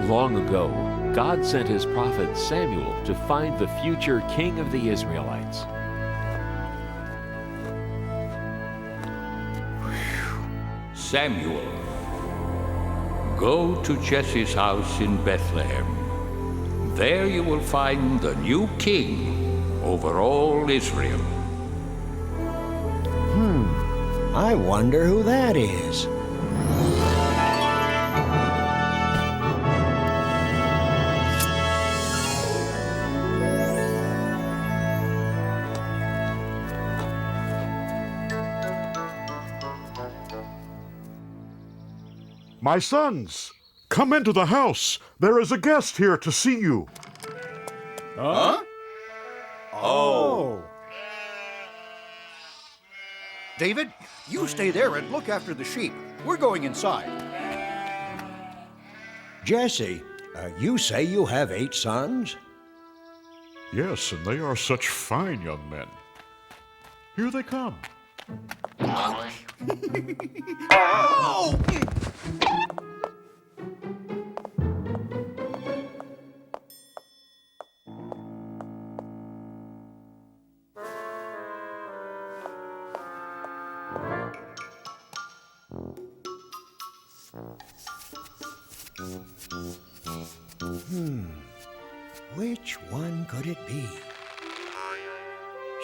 Long ago, God sent his prophet Samuel to find the future king of the Israelites. Samuel, go to Jesse's house in Bethlehem. There you will find the new king over all Israel. I wonder who that is. My sons, come into the house. There is a guest here to see you. Huh? Oh. David, you stay there and look after the sheep. We're going inside. Jesse, you say you have 8 sons? Yes, and they are such fine young men. Here they come. Oh! Which one could it be?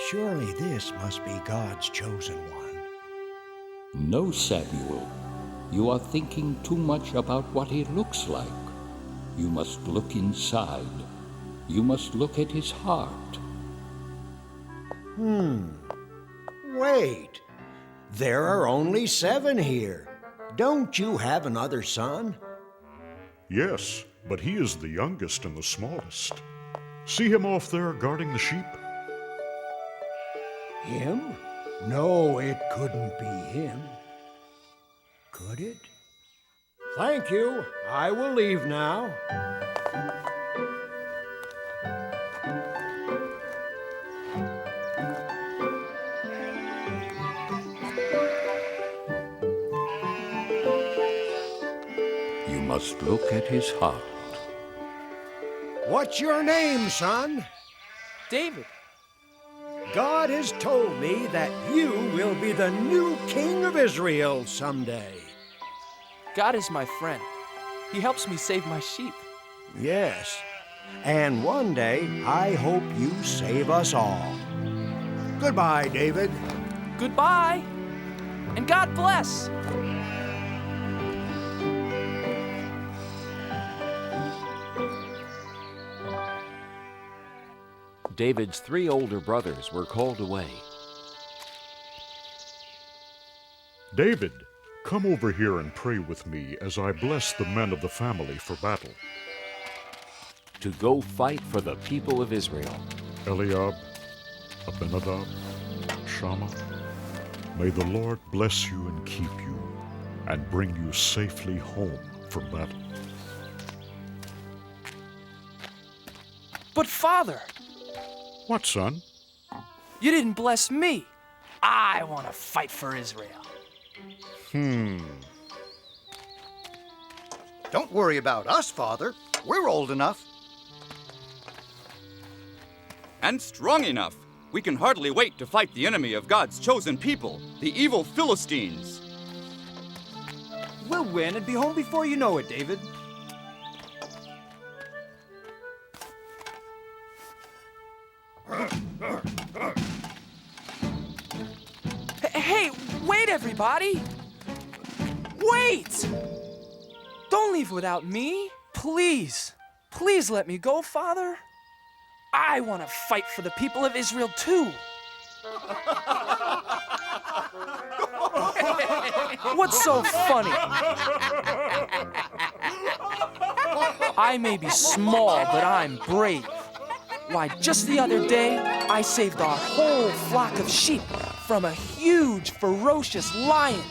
Surely this must be God's chosen one. No, Samuel, you are thinking too much about what he looks like. You must look inside. You must look at his heart. Wait. There are only 7 here. Don't you have another son? Yes, but he is the youngest and the smallest. See him off there guarding the sheep? Him? No, it couldn't be him. Could it? Thank you. I will leave now. You must look at his heart. What's your name, son? David. God has told me that you will be the new king of Israel someday. God is my friend. He helps me save my sheep. Yes, and one day I hope you save us all. Goodbye, David. Goodbye, and God bless. David's 3 older brothers were called away. David, come over here and pray with me as I bless the men of the family for battle. To go fight for the people of Israel. Eliab, Abinadab, Shammah, may the Lord bless you and keep you, and bring you safely home from battle. But Father, What, son? you didn't bless me. I want to fight for Israel. Don't worry about us, Father. We're old enough. And strong enough. We can hardly wait to fight the enemy of God's chosen people, the evil Philistines. We'll win and be home before you know it, David. Hey, wait, everybody! Wait! Don't leave without me. Please, please let me go, Father. I want to fight for the people of Israel, too. What's so funny? I may be small, but I'm brave. Why, just the other day, I saved our whole flock of sheep from a huge, ferocious lion.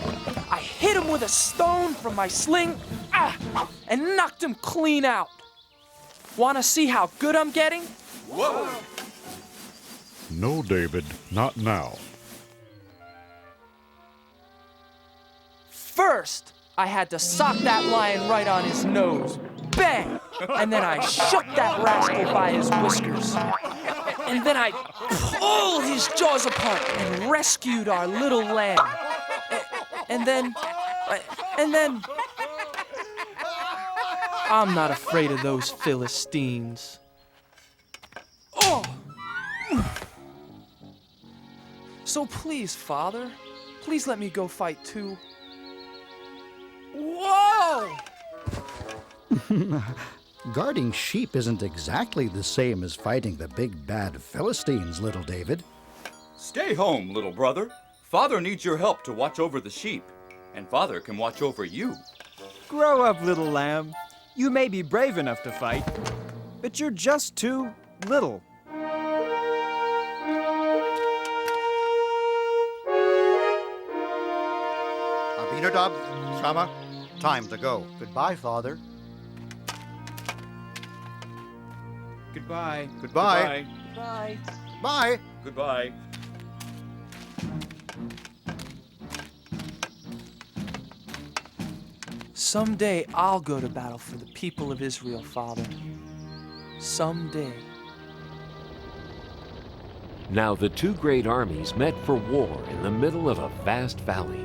I hit him with a stone from my sling, and knocked him clean out. Want to see how good I'm getting? Whoa! No, David, not now. First, I had to sock that lion right on his nose. bang! And then I shook that rascal by his whiskers. And then I pulled his jaws apart and rescued our little lamb. And then, I'm not afraid of those Philistines. Oh! So please, Father, please let me go fight too. Whoa! Guarding sheep isn't exactly the same as fighting the big bad Philistines, little David. Stay home, little brother. Father needs your help to watch over the sheep, and Father can watch over you. Grow up, little lamb. You may be brave enough to fight, but you're just too little. Abinadab, Shama, time to go. Goodbye, Father. Goodbye. Goodbye. Bye. Bye. Goodbye. Someday I'll go to battle for the people of Israel, Father. Someday. Now the two great armies met for war in the middle of a vast valley.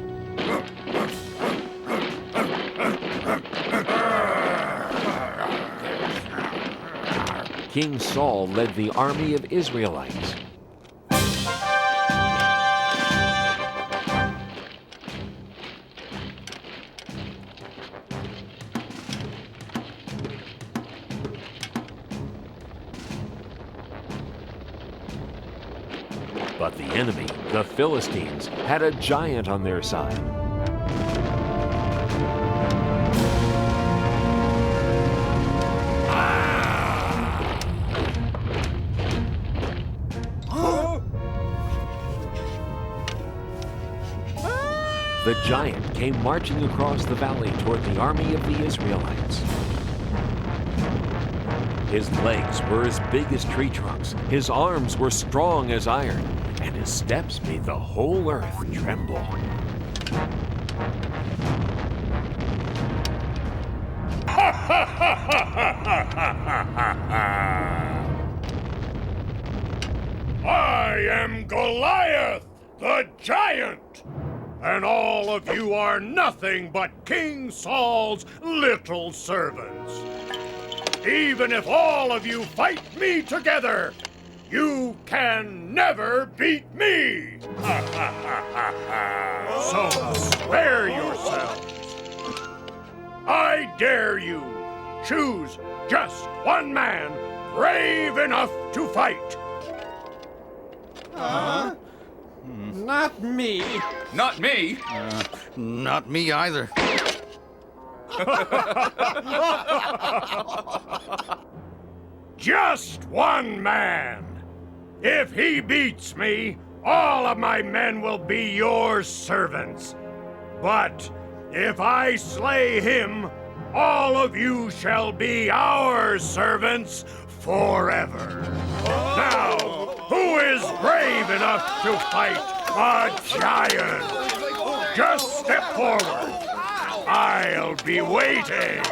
King Saul led the army of Israelites. But the enemy, the Philistines, had a giant on their side. The giant came marching across the valley toward the army of the Israelites. His legs were as big as tree trunks, his arms were strong as iron, and his steps made the whole earth tremble. I am Goliath, the giant, and all of you are nothing but King Saul's little servants. Even if all of you fight me together, you can never beat me! So spare yourselves. I dare you, choose just one man brave enough to fight. Not me. Not me! Not me either. Just one man. If he beats me, all of my men will be your servants. But if I slay him, all of you shall be our servants forever. Now, who is brave enough to fight a giant? Just step forward. I'll be waiting.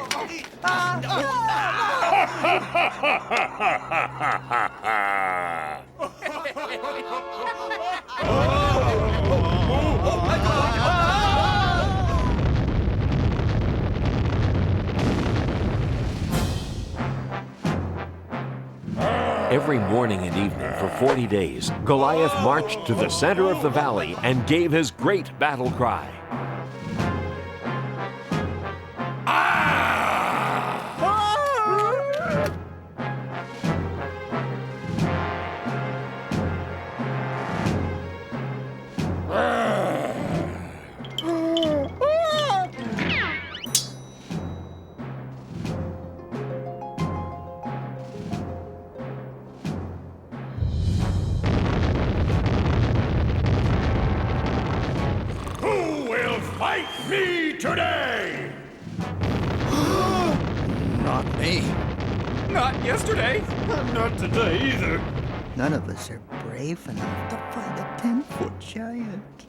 Every morning and evening for 40 days, Goliath marched to the center of the valley and gave his great battle cry. Fight me today! Not me. Not yesterday! Not today either. None of us are brave enough to fight a 10-foot giant.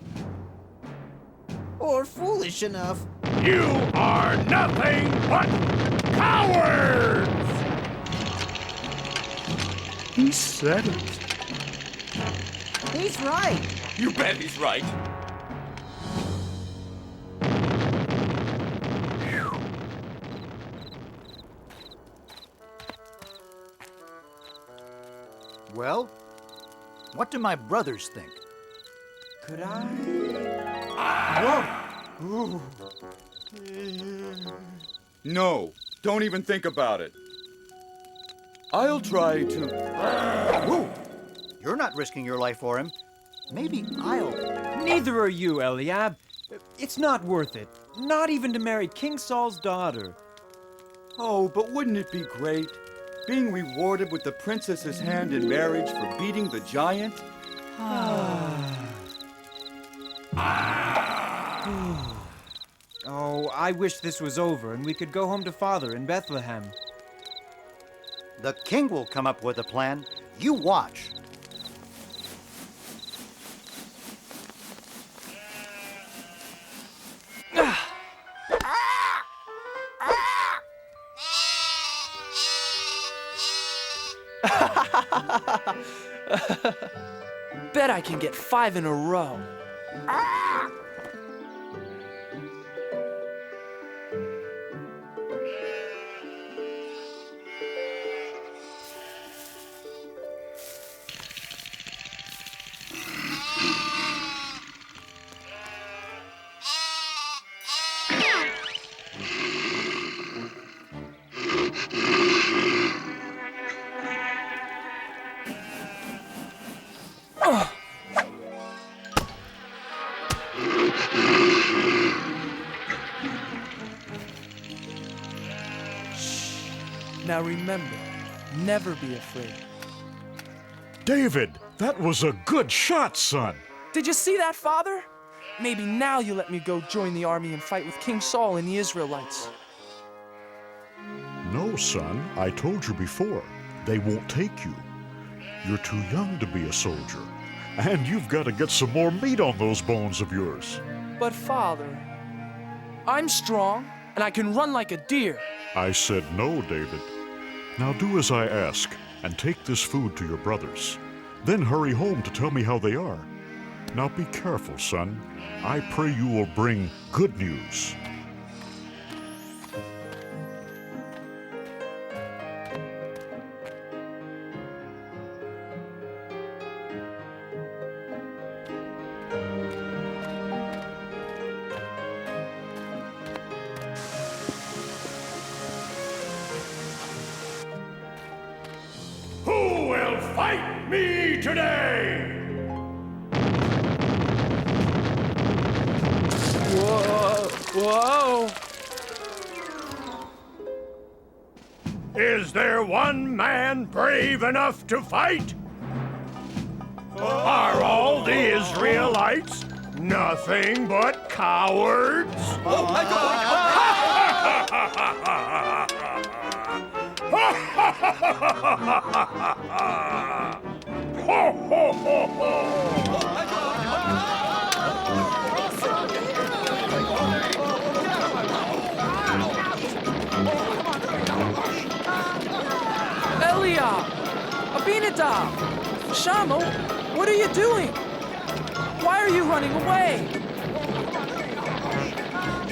or foolish enough. You are nothing but cowards! He said it. He's right. You bet he's right. Well, what do my brothers think? Could I? No, don't even think about it. I'll try to... Whoa! You're not risking your life for him. Maybe I'll... Neither are you, Eliab. It's not worth it. Not even to marry King Saul's daughter. Oh, but wouldn't it be great? Being rewarded with the princess's hand in marriage for beating the giant? Oh, I wish this was over and we could go home to Father in Bethlehem. The king will come up with a plan. You watch. Bet I can get 5 in a row. Now remember, never be afraid. David, that was a good shot, son. Did you see that, Father? Maybe now you let me go join the army and fight with King Saul and the Israelites. No, son, I told you before. They won't take you. You're too young to be a soldier. And you've got to get some more meat on those bones of yours. But Father, I'm strong and I can run like a deer. I said no, David. Now do as I ask and take this food to your brothers. Then hurry home to tell me how they are. Now be careful, son. I pray you will bring good news. Who will fight me today? Whoa! Is there one man brave enough to fight? Are all the Israelites nothing but cowards? Eliab! Abinadab! Shammah, what are you doing? Why are you running away?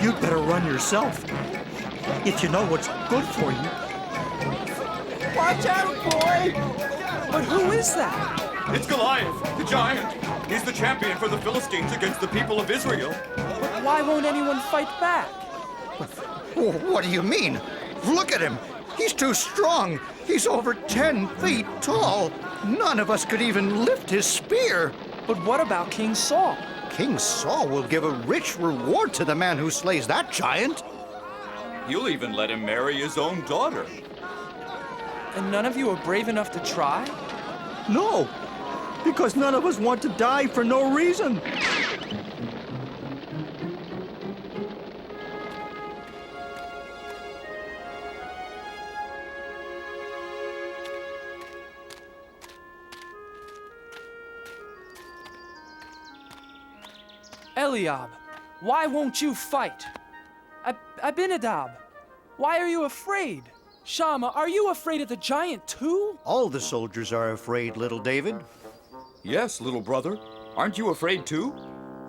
You'd better run yourself. If you know what's good for you. Watch out, boy! But who is that? It's Goliath, the giant. He's the champion for the Philistines against the people of Israel. But why won't anyone fight back? What do you mean? Look at him. He's too strong. He's over 10 feet tall. None of us could even lift his spear. But what about King Saul? King Saul will give a rich reward to the man who slays that giant. He'll even let him marry his own daughter. And none of you are brave enough to try? No, because none of us want to die for no reason. Eliab, Why won't you fight? Abinadab, why are you afraid? Shammah, are you afraid of the giant too? All the soldiers are afraid, little David. Yes, little brother. Aren't you afraid too?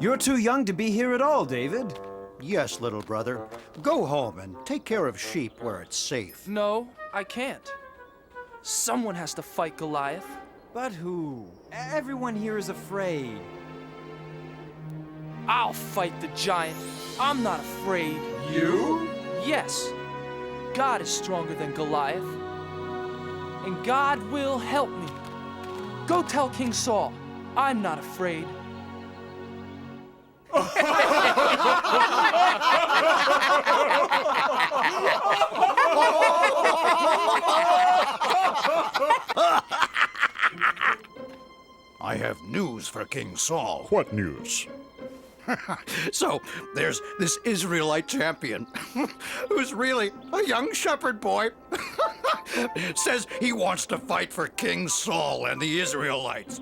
You're too young to be here at all, David. Yes, little brother. Go home and take care of sheep where it's safe. No, I can't. Someone has to fight Goliath. But who? Everyone here is afraid. I'll fight the giant. I'm not afraid. You? Yes. God is stronger than Goliath. And God will help me. Go tell King Saul, I'm not afraid. I have news for King Saul. What news? So, there's this Israelite champion who's really a young shepherd boy. Says he wants to fight for King Saul and the Israelites.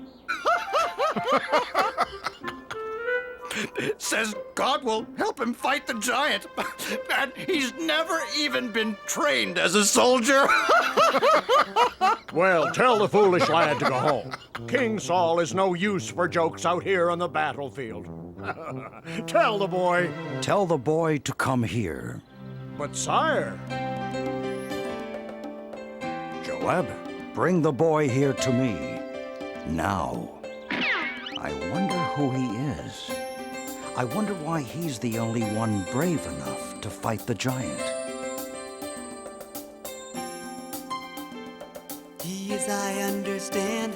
Says God will help him fight the giant. And he's never even been trained as a soldier. Well, tell the foolish lad to go home. King Saul is no use for jokes out here on the battlefield. Tell the boy. Tell the boy to come here. But sire. Joab, bring the boy here to me. Now. I wonder who he is. I wonder why he's the only one brave enough to fight the giant. He is, I understand,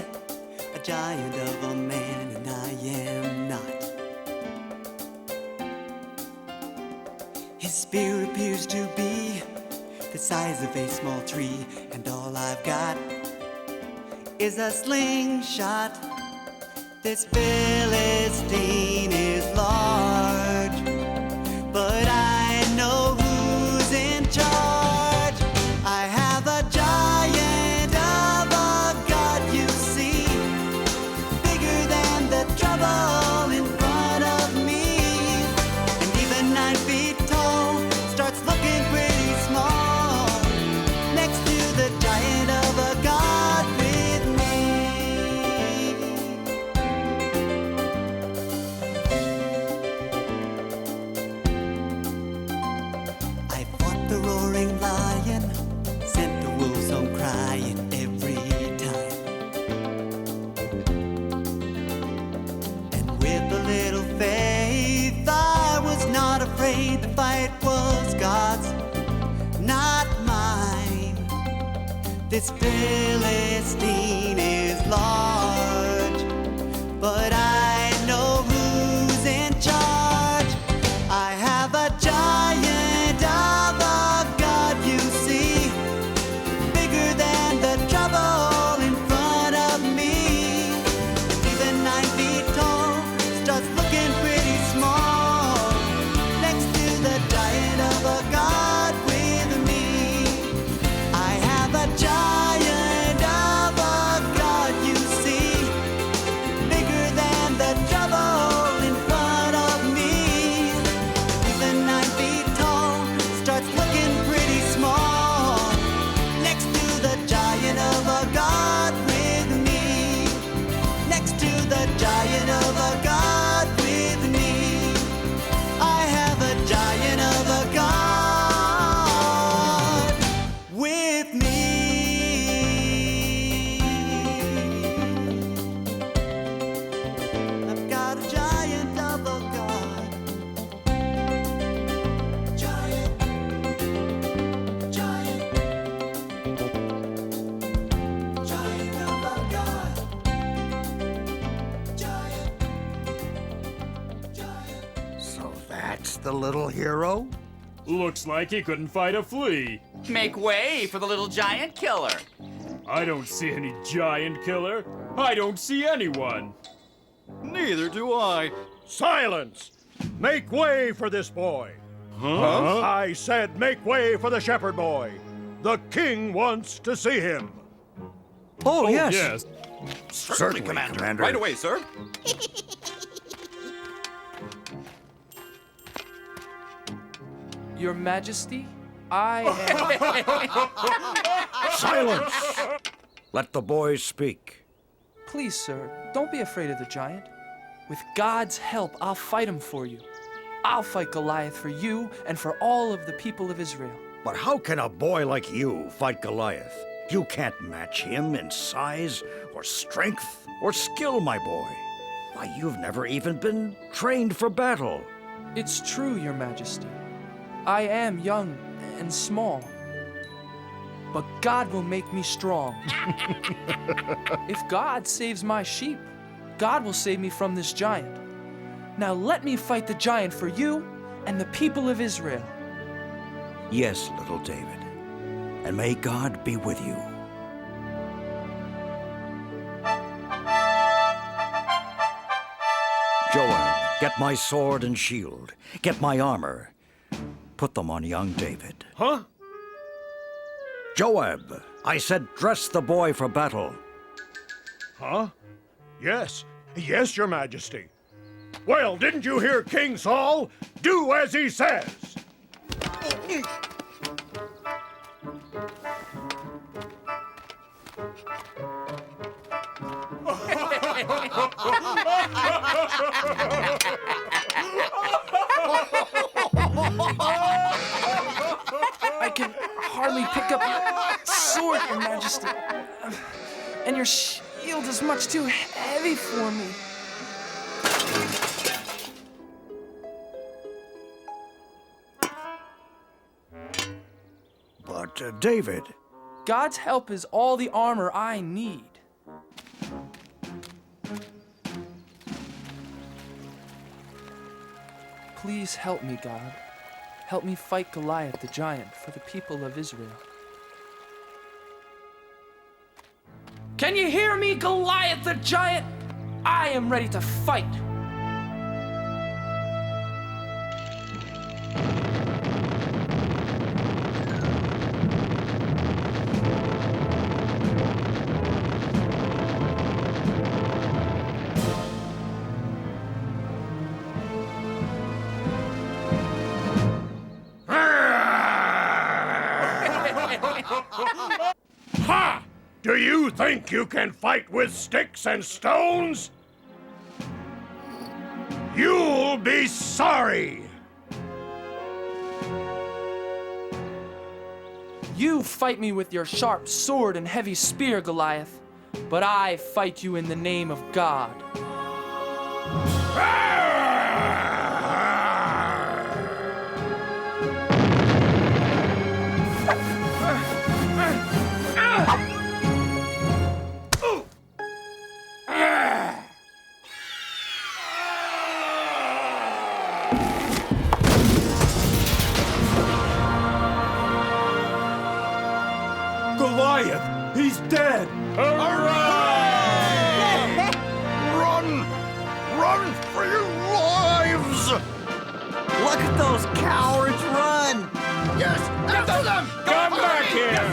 a giant of a man, and I am not. His spear appears to be the size of a small tree, and all I've got is a slingshot. This Philistine is large, but I know who's in charge. I have a giant of a God, you see, bigger than the trouble in front of me. And even 9 feet tall starts looking pretty small next to the giant of a God with me. I fought the roaring lion, sent the wolves home crying every time. And with a little faith, I was not afraid. The fight was God's, not mine. This Philistine is large, but I know who's in charge. I have a giant of a God, you see, bigger than the trouble in front of me. Even 9 feet tall starts looking pretty small next to the giant of a God with me. I have a giant of a God, you see, bigger than the trouble in front of me. Even 9 feet tall starts looking pretty small next to the giant of a God with me. Next to the giant of a God with me. I have a giant of a God with me. I've got a giant of a God. Giant, giant, giant of a God. Giant, giant. So that's the little hero? Looks like he couldn't fight a flea. Make way for the little giant killer. I don't see any giant killer. I don't see anyone. Neither do I. Silence! Make way for this boy. Huh? I said make way for the shepherd boy. The king wants to see him. Oh, yes. Yes. Certainly, Commander. Right away, sir. Your Majesty, I am... Silence! Let the boy speak. Please, sir, don't be afraid of the giant. With God's help, I'll fight him for you. I'll fight Goliath for you and for all of the people of Israel. But how can a boy like you fight Goliath? You can't match him in size or strength or skill, my boy. Why, you've never even been trained for battle. It's true, Your Majesty. I am young and small. But God will make me strong. If God saves my sheep, God will save me from this giant. Now let me fight the giant for you and the people of Israel. Yes, little David, and may God be with you. Joab, get my sword and shield. Get my armor. Put them on young David. Huh? Joab, I said dress the boy for battle. Huh? Yes. Yes, Your Majesty. Well, didn't you hear King Saul? Do as he says. I can hardly pick up your sword, Your Majesty. And your shield is much too heavy for me. But, David... God's help is all the armor I need. Please help me, God. Help me fight Goliath the giant for the people of Israel. Can you hear me, Goliath the giant? I am ready to fight. Ha! Do you think you can fight with sticks and stones? You'll be sorry! You fight me with your sharp sword and heavy spear, Goliath, but I fight you in the name of God. Goliath! He's dead! Run! Run for your lives! Look at those cowards run! Yes! After them! Come back here!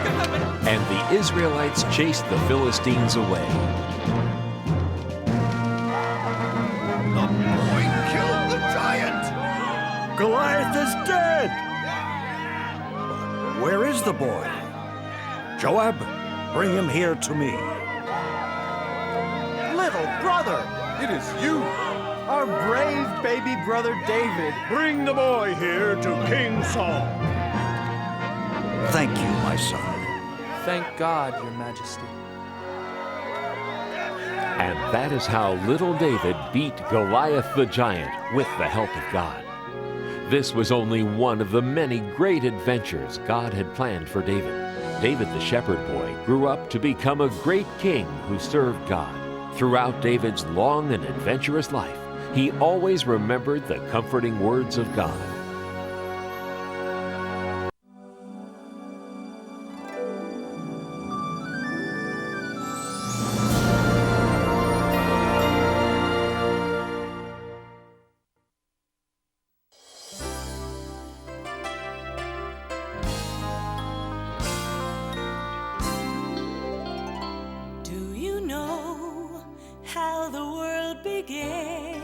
And the Israelites chased the Philistines away. The boy killed the giant! Goliath is dead! Where is the boy? Joab, bring him here to me. Little brother! It is you! Our brave baby brother David. Bring the boy here to King Saul. Thank you, my son. Thank God, Your Majesty. And that is how little David beat Goliath the giant with the help of God. This was only one of the many great adventures God had planned for David. David the shepherd boy grew up to become a great king who served God. Throughout David's long and adventurous life, he always remembered the comforting words of God. Do you know how the world began?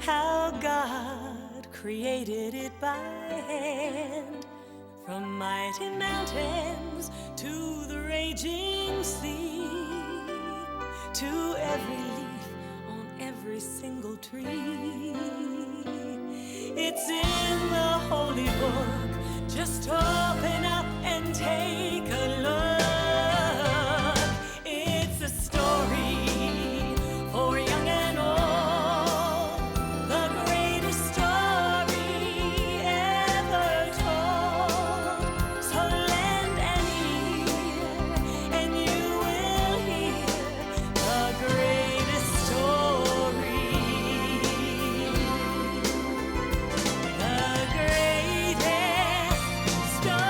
How God created it by hand. From mighty mountains to the raging sea, to every leaf on every single tree. It's in the holy book. Just open up and take a look. It's a story for young and old, the greatest story ever told. So lend an ear and you will hear the greatest story. The greatest story.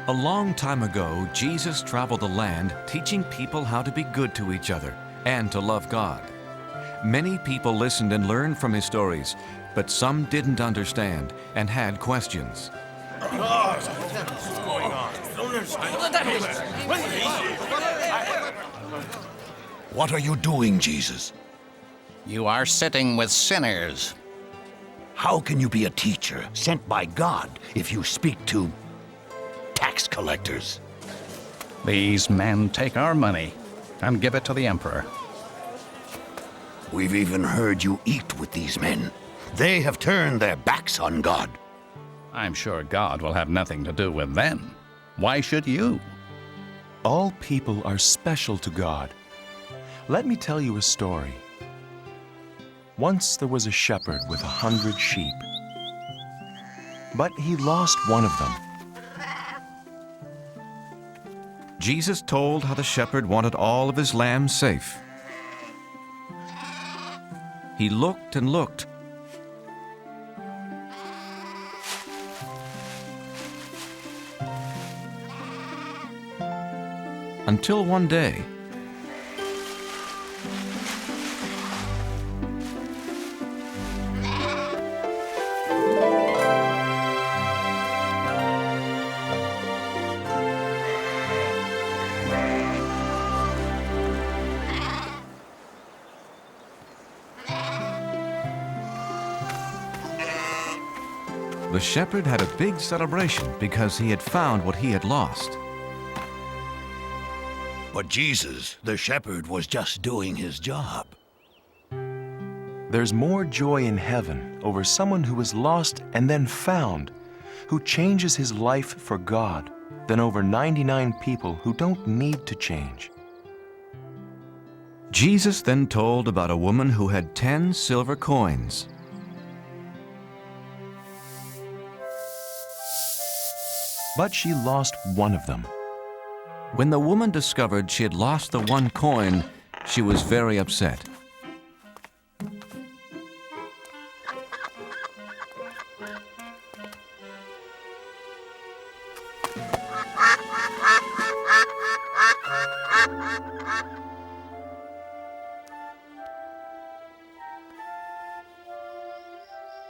A long time ago, Jesus traveled the land teaching people how to be good to each other and to love God. Many people listened and learned from his stories, but some didn't understand and had questions. What are you doing, Jesus? You are sitting with sinners. How can you be a teacher sent by God if you speak to tax collectors? These men take our money and give it to the emperor. We've even heard you eat with these men. They have turned their backs on God. I'm sure God will have nothing to do with them. Why should you? All people are special to God. Let me tell you a story. Once there was a shepherd with 100 sheep, but he lost one of them. Jesus told how the shepherd wanted all of his lambs safe. He looked and looked, until one day, the shepherd had a big celebration because he had found what he had lost. But Jesus, the shepherd, was just doing his job. There's more joy in heaven over someone who is lost and then found, who changes his life for God, than over 99 people who don't need to change. Jesus then told about a woman who had 10 silver coins. But she lost one of them. When the woman discovered she had lost the one coin, she was very upset.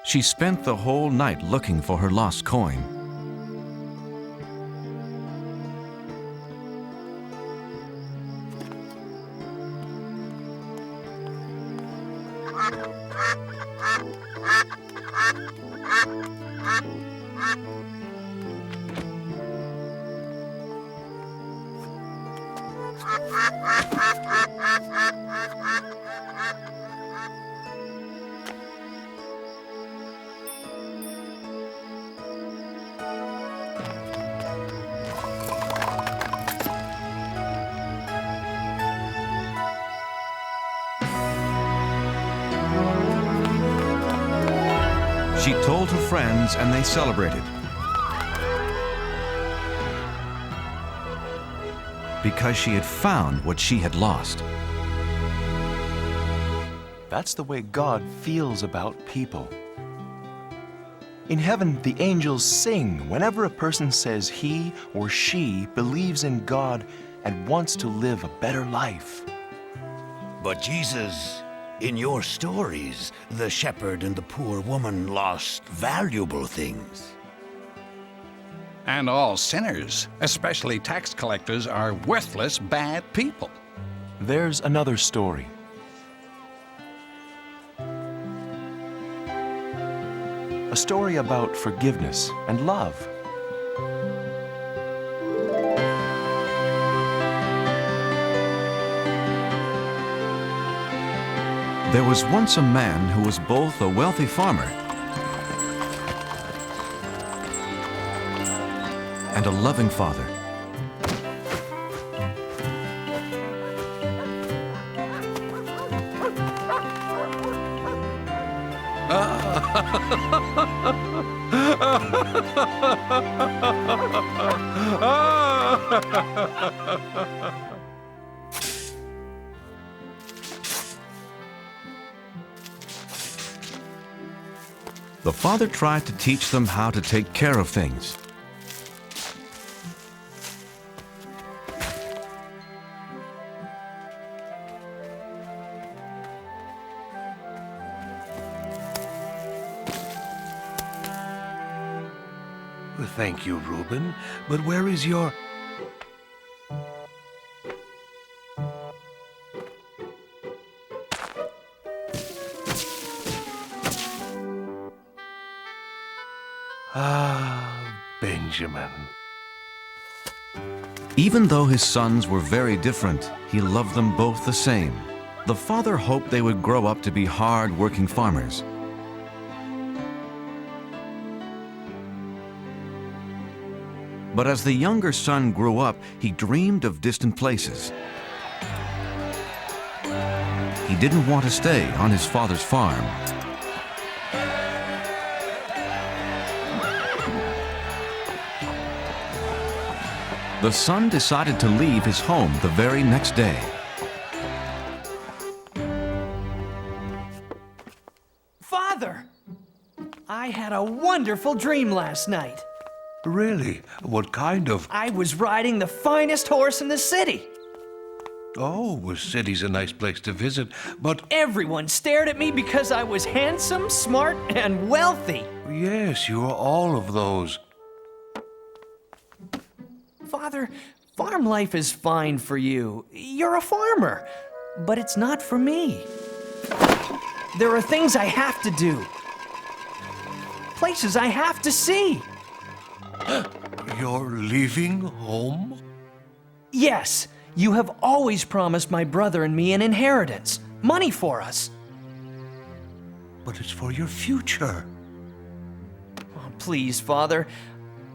She spent the whole night looking for her lost coin. She told her friends and they celebrated. Because she had found what she had lost. That's the way God feels about people. In heaven, the angels sing whenever a person says he or she believes in God and wants to live a better life. But Jesus, in your stories, the shepherd and the poor woman lost valuable things. And all sinners, especially tax collectors, are worthless, bad people. There's another story. A story about forgiveness and love. There was once a man who was both a wealthy farmer and a loving father. The father tried to teach them how to take care of things. Thank you, Reuben, but where is your... Benjamin. Even though his sons were very different, he loved them both the same. The father hoped they would grow up to be hard-working farmers. But as the younger son grew up, he dreamed of distant places. He didn't want to stay on his father's farm. The son decided to leave his home the very next day. Father! I had a wonderful dream last night. Really? What kind of... I was riding the finest horse in the city. Oh, the city's a nice place to visit, but... Everyone stared at me because I was handsome, smart, and wealthy. Yes, you are all of those. Father, farm life is fine for you. You're a farmer, but it's not for me. There are things I have to do. Places I have to see. You're leaving home? Yes, you have always promised my brother and me an inheritance, money for us. But it's for your future. Oh, please, Father,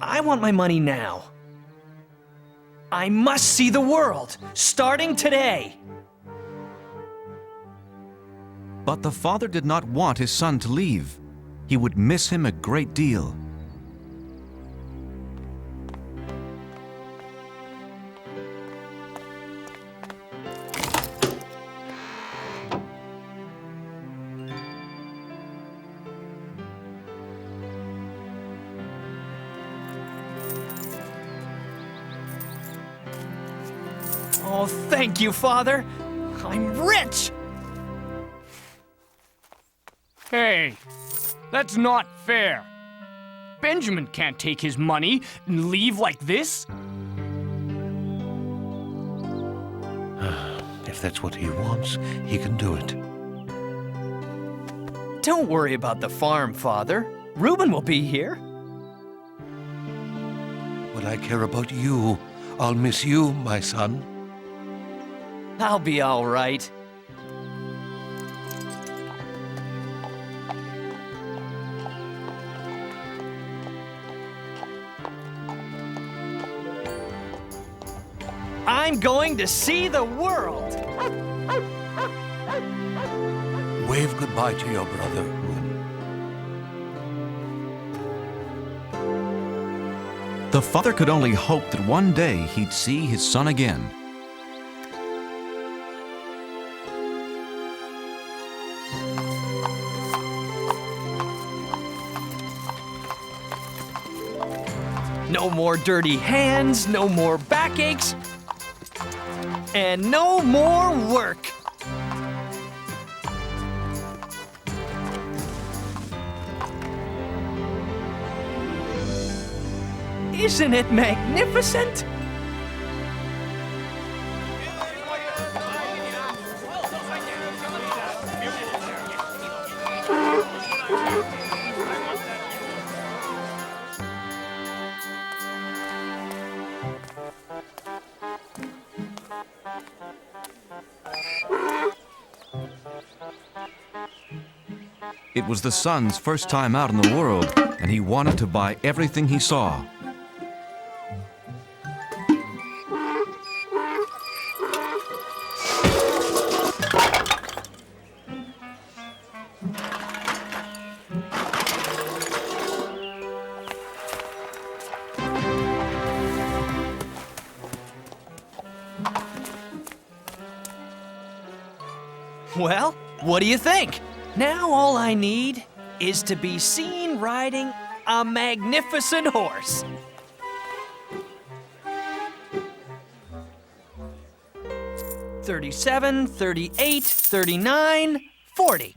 I want my money now. I must see the world, starting today. But the father did not want his son to leave. He would miss him a great deal. Oh, thank you, Father. I'm rich. Hey, that's not fair. Benjamin can't take his money and leave like this. If that's what he wants, he can do it. Don't worry about the farm, Father. Reuben will be here. But I care about you. I'll miss you, my son. I'll be all right. I'm going to see the world. Wave goodbye to your brother, Reuben. The father could only hope that one day he'd see his son again. No more dirty hands, no more backaches, and no more work. Isn't it magnificent? It was the son's first time out in the world, and he wanted to buy everything he saw. Well, what do you think? Now all I need is to be seen riding a magnificent horse. $37, $38, $39, $40.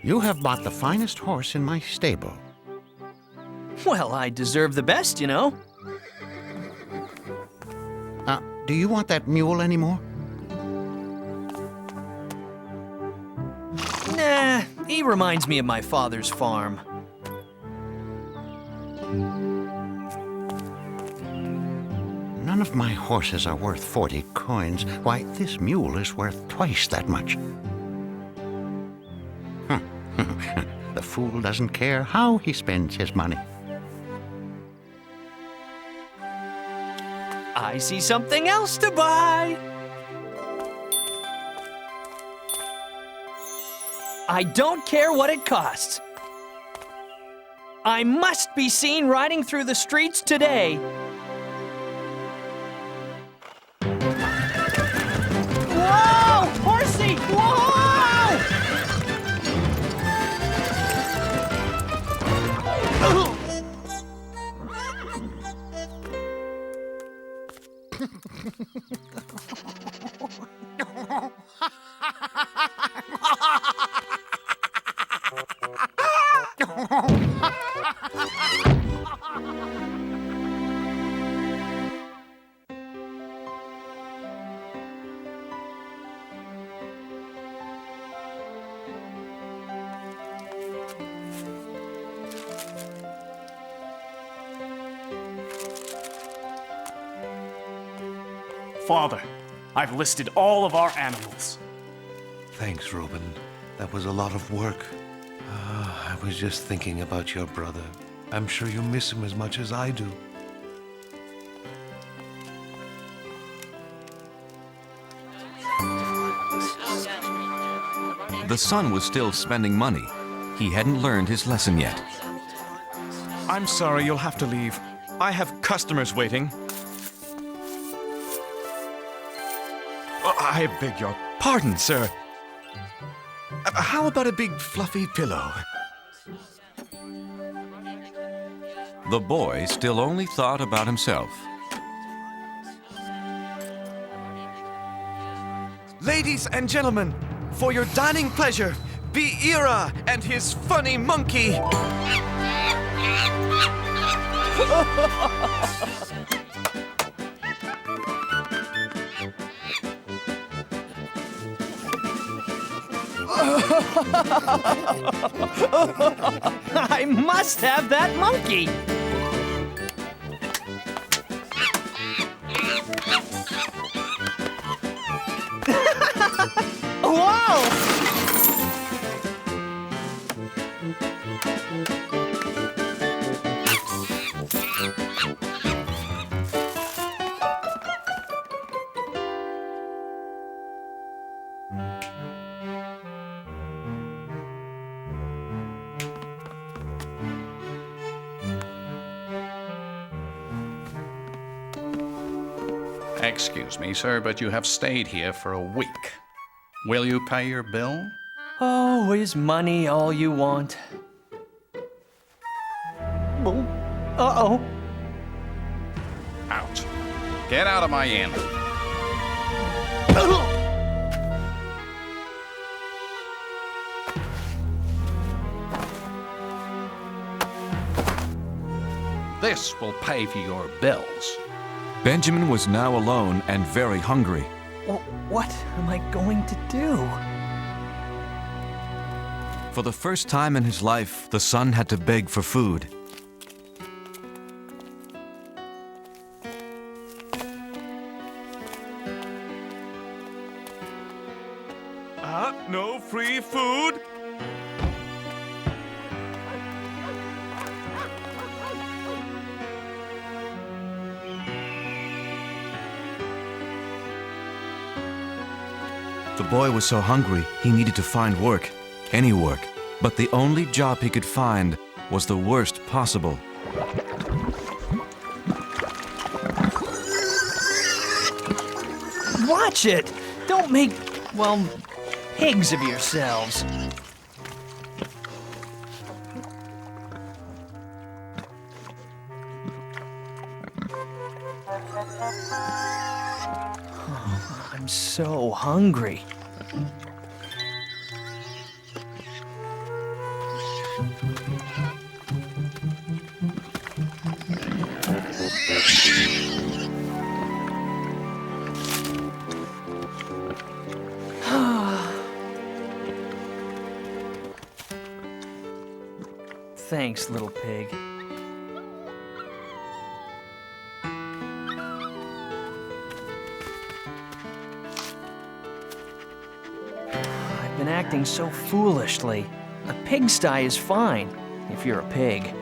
You have bought the finest horse in my stable. Well, I deserve the best, you know. Do you want that mule anymore? Nah, he reminds me of my father's farm. None of my horses are worth 40 coins. Why, this mule is worth twice that much. The fool doesn't care how he spends his money. I see something else to buy. I don't care what it costs. I must be seen riding through the streets today. Whoa! Horsey! Whoa! Father, I've listed all of our animals. Thanks, Reuben. That was a lot of work. I was just thinking about your brother. I'm sure you miss him as much as I do. The son was still spending money. He hadn't learned his lesson yet. I'm sorry, you'll have to leave. I have customers waiting. I beg your pardon, sir. How about a big fluffy pillow? The boy still only thought about himself. Ladies and gentlemen, for your dining pleasure, be Ira and his funny monkey. I must have that monkey. Excuse me, sir, but you have stayed here for a week. Will you pay your bill? Oh, is money all you want? Uh-oh. Out. Get out of my inn. This will pay for your bills. Benjamin was now alone and very hungry. What am I going to do? For the first time in his life, the son had to beg for food. No free food? The boy was so hungry, he needed to find work, any work. But the only job he could find was the worst possible. Watch it! Don't make, well, pigs of yourselves. Oh, I'm so hungry. Thanks, little pig. I've been acting so foolishly. A pigsty is fine, if you're a pig.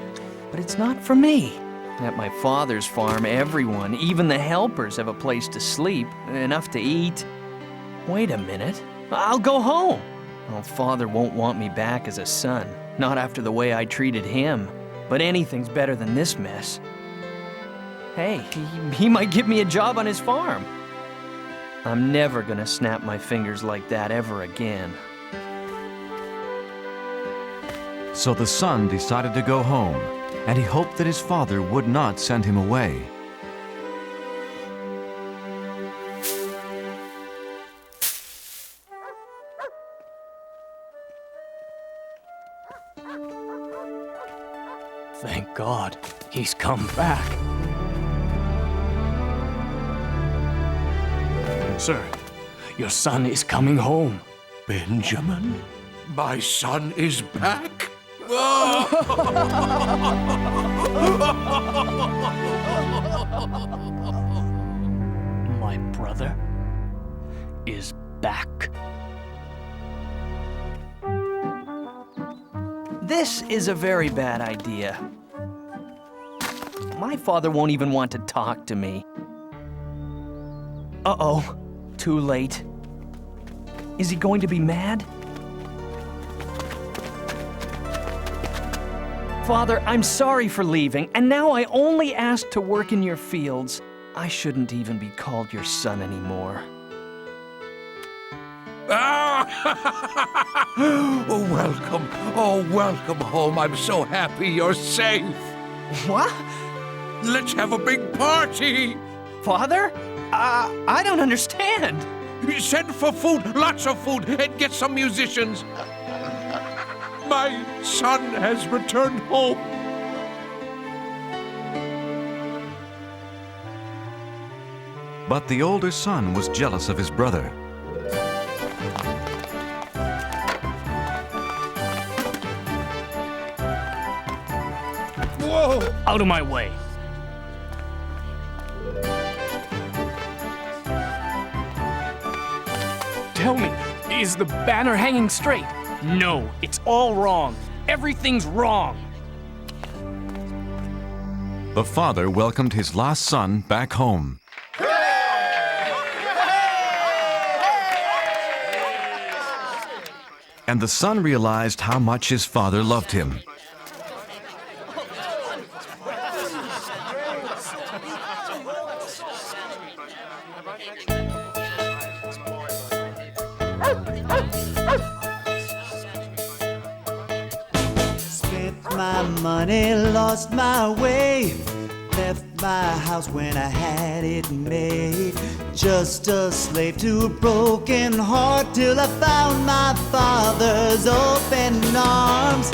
But it's not for me. At my father's farm, everyone, even the helpers, have a place to sleep, enough to eat. Wait a minute. I'll go home. Well, Father won't want me back as a son. Not after the way I treated him. But anything's better than this mess. Hey, he might give me a job on his farm. I'm never gonna snap my fingers like that ever again. So the son decided to go home, and he hoped that his father would not send him away. Thank God, he's come back. Sir, your son is coming home. Benjamin? My son is back? My brother is back. This is a very bad idea. My father won't even want to talk to me. Uh-oh, too late. Is he going to be mad? Father, I'm sorry for leaving, and now I only ask to work in your fields. I shouldn't even be called your son anymore. Oh, welcome. Oh, welcome home. I'm so happy you're safe. What? Let's have a big party. Father? I don't understand. Send for food, lots of food, and get some musicians. My son has returned home. But the older son was jealous of his brother. Whoa! Out of my way. Tell me, is the banner hanging straight? No, it's all wrong. Everything's wrong. The father welcomed his lost son back home. And the son realized how much his father loved him. Spent my money, lost my way, left my house when I had it made. Just a slave to a broken heart till I found my father's open arms.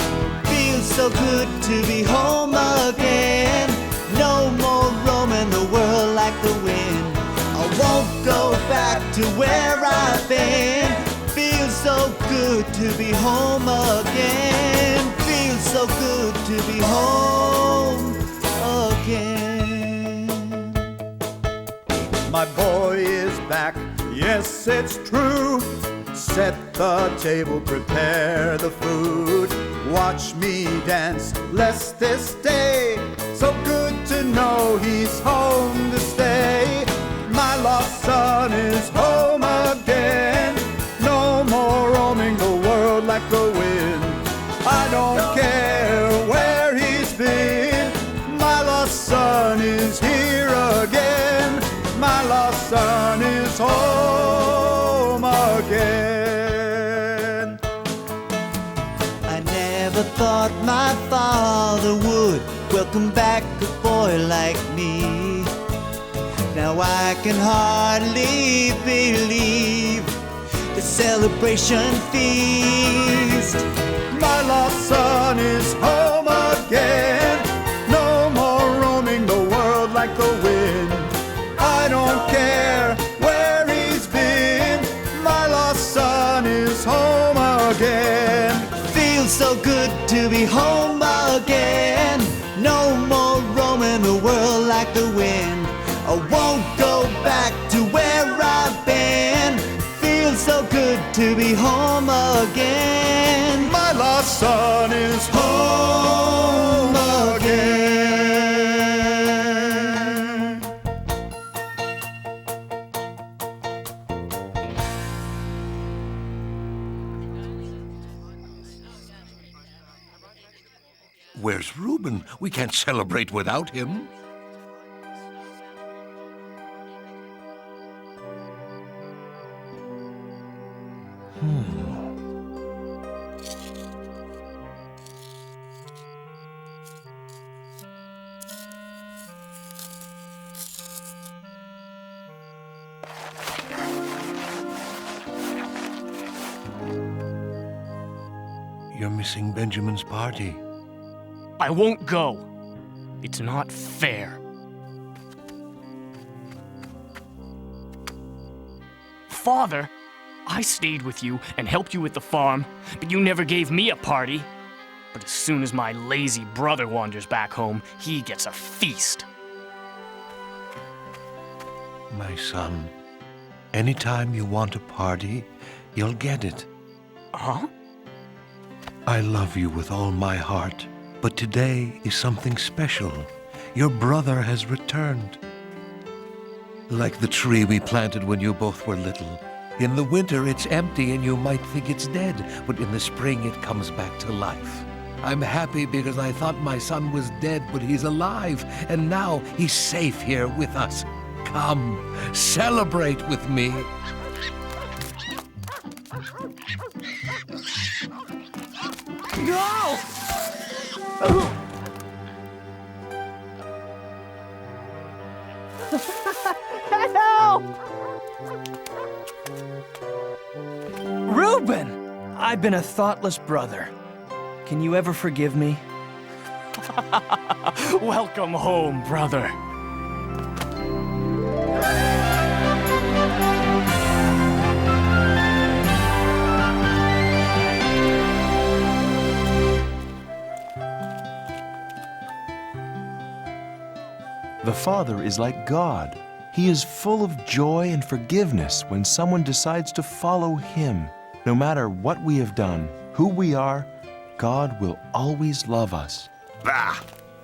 Feels so good to be home again. No more roaming the world like the wind. I won't go back to where I've been. Feels so good to be home again. Feels so good to be home again. My boy is back, yes, it's true. Set the table, prepare the food. Watch me dance, bless this day. So good to know he's home to stay. My lost son is home again. No more roaming the world like the wind. I don't care where he's been. My lost son is here again. My lost son is home again. I never thought my father would welcome back a boy like me. Now I can hardly believe the celebration feast. My lost son is home again. No more roaming the world like the wind. I don't care where he's been. My lost son is home again. Feels so good to be home again. No more roaming the world like the wind. I won't go back to where I've been. Feels so good to be home again. My lost son is home again. Where's Reuben? We can't celebrate without him. You're missing Benjamin's party. I won't go. It's not fair. Father, I stayed with you and helped you with the farm, but you never gave me a party. But as soon as my lazy brother wanders back home, he gets a feast. My son, anytime you want a party, you'll get it. Huh? I love you with all my heart, but today is something special. Your brother has returned. Like the tree we planted when you both were little. In the winter, it's empty and you might think it's dead, but in the spring, it comes back to life. I'm happy because I thought my son was dead, but he's alive, and now he's safe here with us. Come, celebrate with me. No! Help! Reuben! I've been a thoughtless brother. Can you ever forgive me? Welcome home, brother. The Father is like God. He is full of joy and forgiveness when someone decides to follow Him. No matter what we have done, who we are, God will always love us. Bah!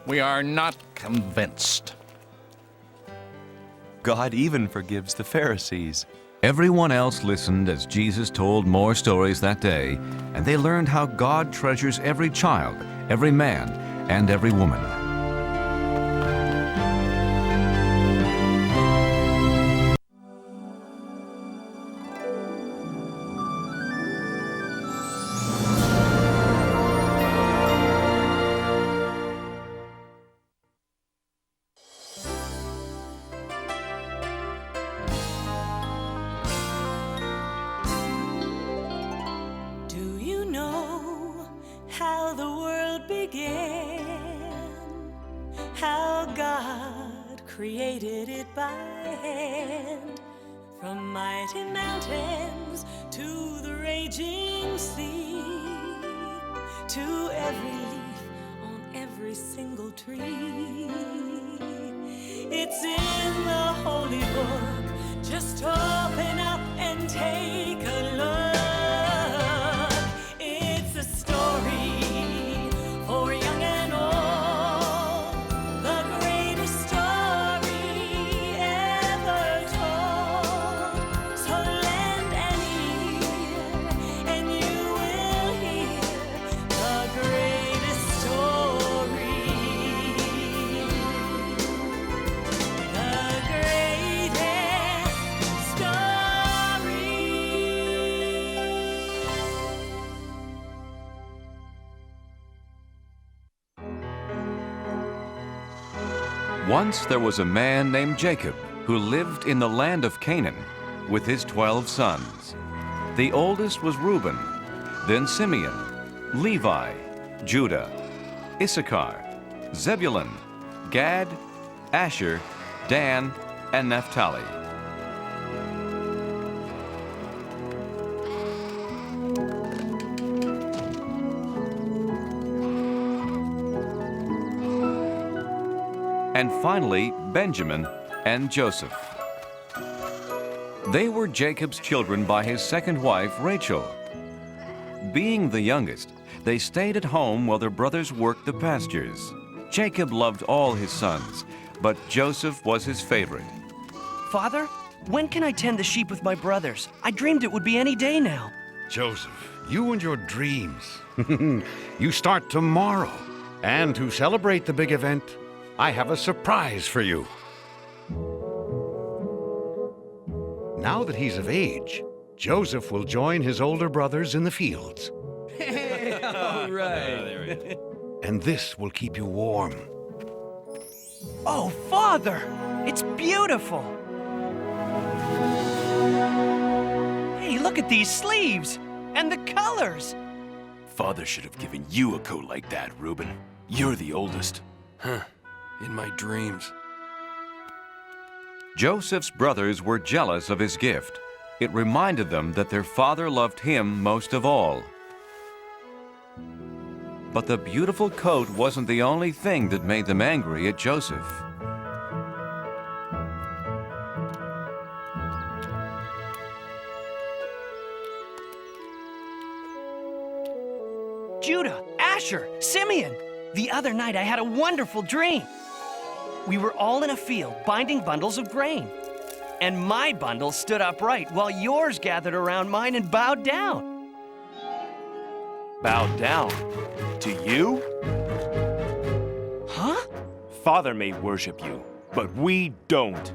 We are not convinced. God even forgives the Pharisees. Everyone else listened as Jesus told more stories that day, and they learned how God treasures every child, every man, and every woman. Do you know how the world began? how God created it by hand. From mighty mountains to the raging sea, to every leaf on every single tree. It's in the holy book. Just open up and take a look. It's a story for young and old, the greatest story ever told. So lend an ear and you will hear the greatest story. The greatest story. Once there was a man named Jacob who lived in the land of Canaan with his 12 sons. The oldest was Reuben, then Simeon, Levi, Judah, Issachar, Zebulun, Gad, Asher, Dan, and Naphtali. And finally, Benjamin and Joseph. They were Jacob's children by his second wife, Rachel. Being the youngest, they stayed at home while their brothers worked the pastures. Jacob loved all his sons, but Joseph was his favorite. Father, when can I tend the sheep with my brothers? I dreamed it would be any day now. Joseph, you and your dreams. You start tomorrow. And to celebrate the big event, I have a surprise for you. Now that he's of age, Joseph will join his older brothers in the fields. All right. And this will keep you warm. Oh, Father, it's beautiful. Hey, look at these sleeves and the colors. Father should have given you a coat like that, Reuben. You're the oldest. Huh. In my dreams. Joseph's brothers were jealous of his gift. It reminded them that their father loved him most of all. But the beautiful coat wasn't the only thing that made them angry at Joseph. Judah, Asher, Simeon. The other night I had a wonderful dream. We were all in a field binding bundles of grain. And my bundle stood upright while yours gathered around mine and bowed down. Bowed down? To you? Huh? Father may worship you, but we don't.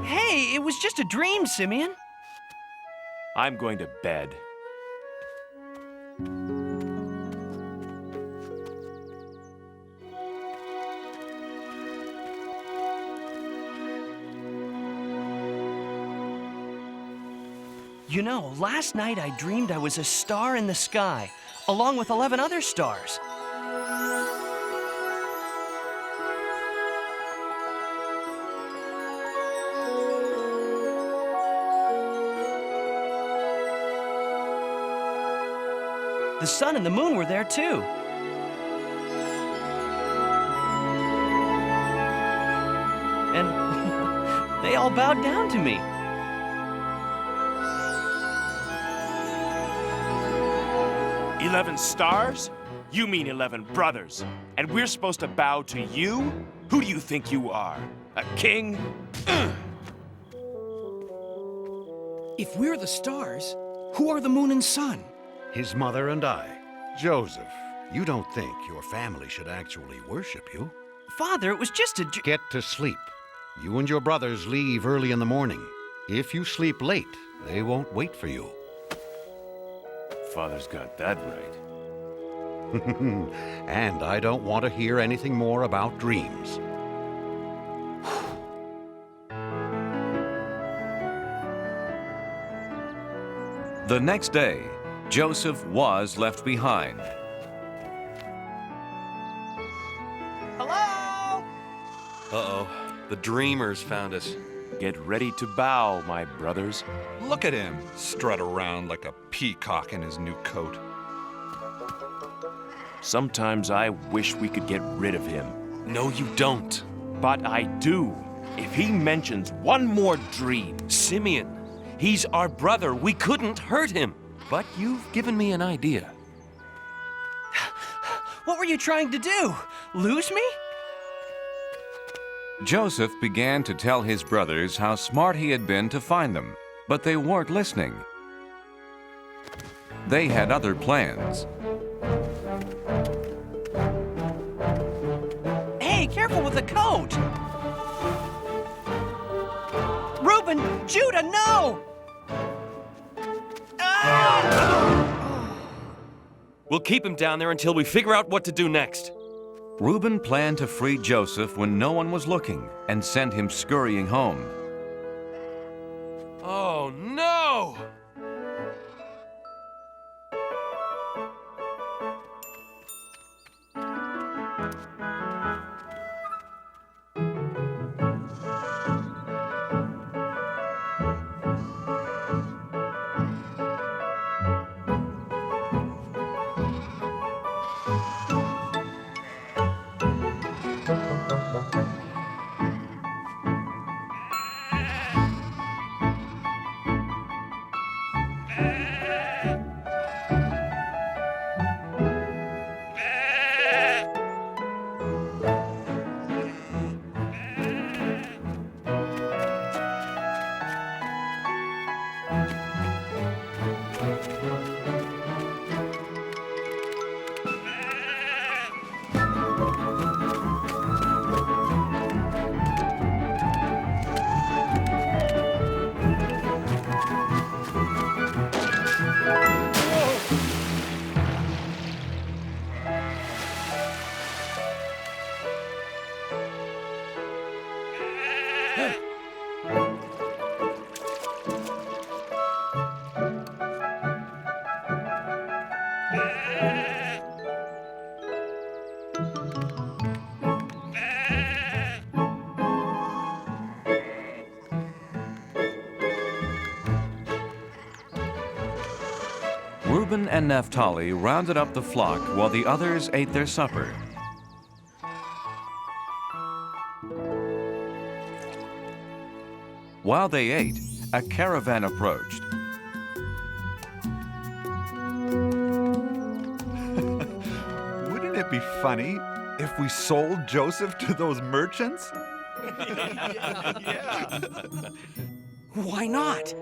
Hey, it was just a dream, Simeon. I'm going to bed. You know, last night I dreamed I was a star in the sky, along with 11 other stars. The sun and the moon were there too. And they all bowed down to me. "11 stars? You mean 11 brothers. And we're supposed to bow to you? Who do you think you are? A king?" If we're the stars, who are the moon and sun? His mother and I. Joseph, you don't think your family should actually worship you? Father, it was just a... Get to sleep. You and your brothers leave early in the morning. If you sleep late, they won't wait for you. Father's got that right. And I don't want to hear anything more about dreams. The next day, Joseph was left behind. The dreamers found us. Get ready to bow, my brothers. Look at him, strut around like a peacock in his new coat. Sometimes I wish we could get rid of him. No, you don't. But I do. If he mentions one more dream. Simeon, he's our brother. We couldn't hurt him. But you've given me an idea. What were you trying to do? Lose me? Joseph began to tell his brothers how smart he had been to find them, but they weren't listening. They had other plans. Hey, careful with the coat! Reuben, Judah, no! We'll keep him down there until we figure out what to do next. Reuben planned to free Joseph when no one was looking and send him scurrying home. Oh, no! Reuben and Naphtali rounded up the flock while the others ate their supper. While they ate, a caravan approached. Wouldn't it be funny if we sold Joseph to those merchants? Yeah. Why not?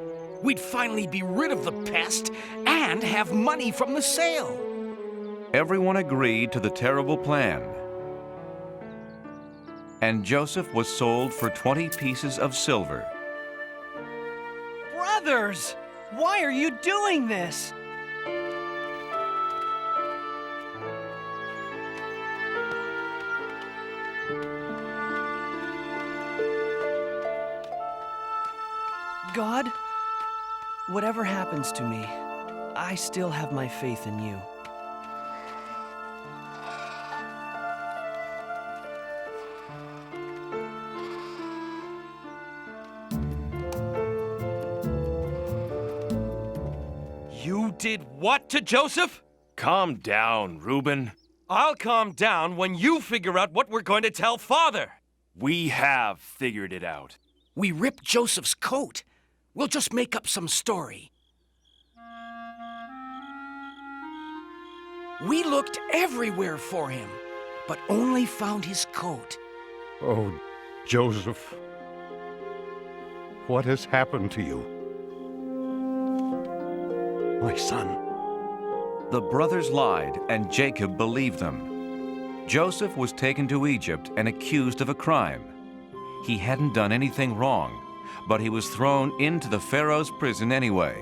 We'd finally be rid of the pest and have money from the sale. Everyone agreed to the terrible plan. And Joseph was sold for 20 pieces of silver. Brothers, why are you doing this? God, whatever happens to me, I still have my faith in you. You did what to Joseph? Calm down, Reuben. I'll calm down when you figure out what we're going to tell Father. We have figured it out. We ripped Joseph's coat. We'll just make up some story. We looked everywhere for him, but only found his coat. Oh, Joseph, what has happened to you? My son. The brothers lied, and Jacob believed them. Joseph was taken to Egypt and accused of a crime. He hadn't done anything wrong, but he was thrown into the Pharaoh's prison anyway.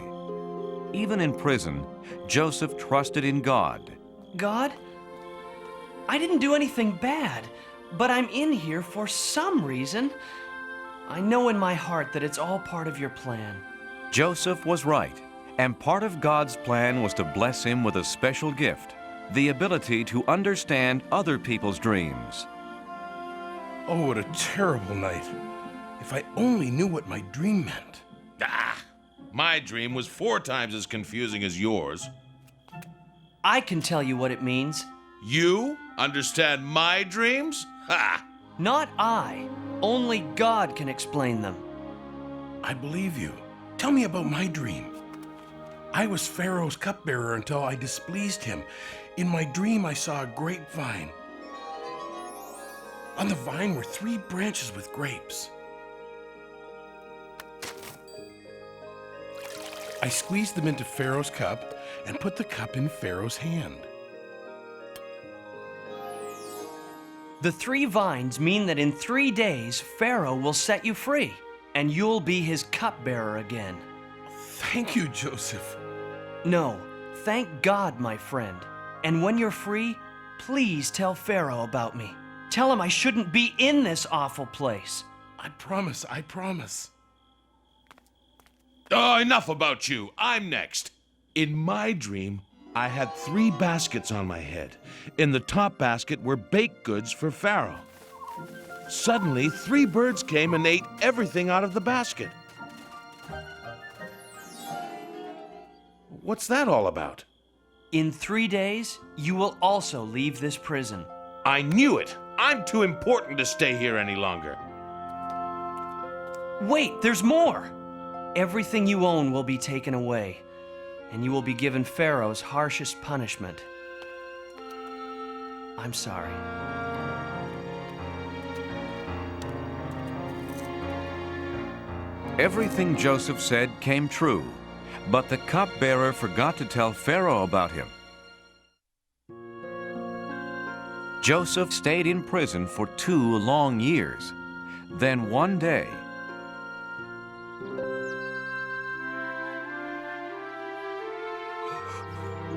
Even in prison, Joseph trusted in God. God, I didn't do anything bad, but I'm in here for some reason. I know in my heart that it's all part of your plan. Joseph was right, and part of God's plan was to bless him with a special gift, the ability to understand other people's dreams. Oh, what a terrible night. If I only knew what my dream meant. My dream was 4 times as confusing as yours. I can tell you what it means. You understand my dreams? Ha! Not I. Only God can explain them. I believe you. Tell me about my dream. I was Pharaoh's cupbearer until I displeased him. In my dream, I saw a grapevine. On the vine were 3 branches with grapes. I squeezed them into Pharaoh's cup and put the cup in Pharaoh's hand. The 3 vines mean that in 3 days, Pharaoh will set you free, and you'll be his cupbearer again. Thank you, Joseph. No, thank God, my friend. And when you're free, please tell Pharaoh about me. Tell him I shouldn't be in this awful place. I promise. Oh, enough about you. I'm next. In my dream, I had 3 baskets on my head. In the top basket were baked goods for Pharaoh. Suddenly, 3 birds came and ate everything out of the basket. What's that all about? In 3 days, you will also leave this prison. I knew it. I'm too important to stay here any longer. Wait, there's more. Everything you own will be taken away, and you will be given Pharaoh's harshest punishment. I'm sorry. Everything Joseph said came true, but the cupbearer forgot to tell Pharaoh about him. Joseph stayed in prison for 2 long years. Then one day,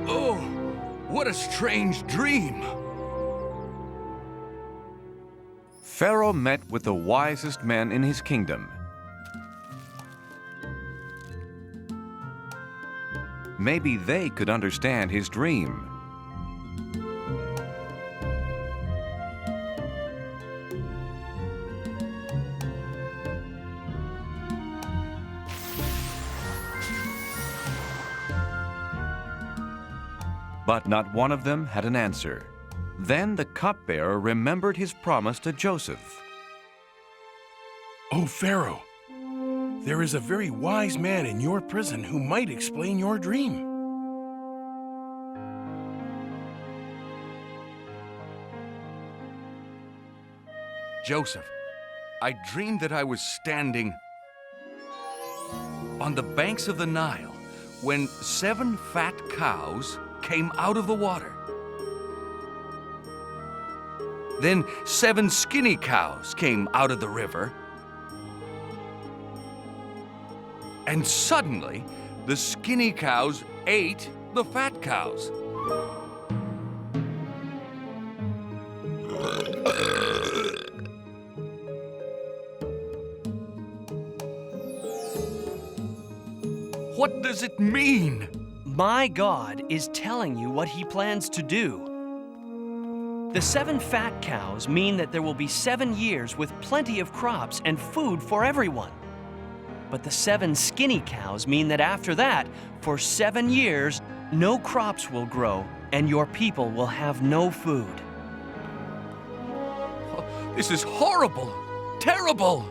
Oh, what a strange dream. Pharaoh met with the wisest men in his kingdom. Maybe they could understand his dream. But not one of them had an answer. Then the cupbearer remembered his promise to Joseph. Oh, Pharaoh, there is a very wise man in your prison who might explain your dream. Joseph, I dreamed that I was standing on the banks of the Nile when 7 fat cows came out of the water. Then 7 skinny cows came out of the river. And suddenly, the skinny cows ate the fat cows. What does it mean? My God is telling you what he plans to do. The 7 fat cows mean that there will be 7 years with plenty of crops and food for everyone. But the 7 skinny cows mean that after that, for 7 years, no crops will grow and your people will have no food. This is horrible, terrible.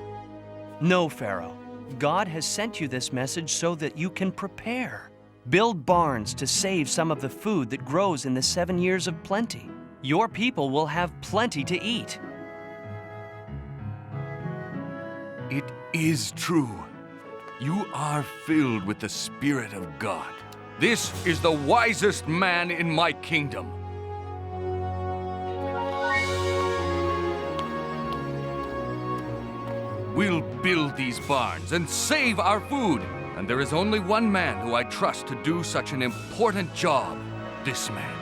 No, Pharaoh. God has sent you this message so that you can prepare. Build barns to save some of the food that grows in the 7 years of plenty. Your people will have plenty to eat. It is true. You are filled with the Spirit of God. This is the wisest man in my kingdom. We'll build these barns and save our food. And there is only one man who I trust to do such an important job. This man,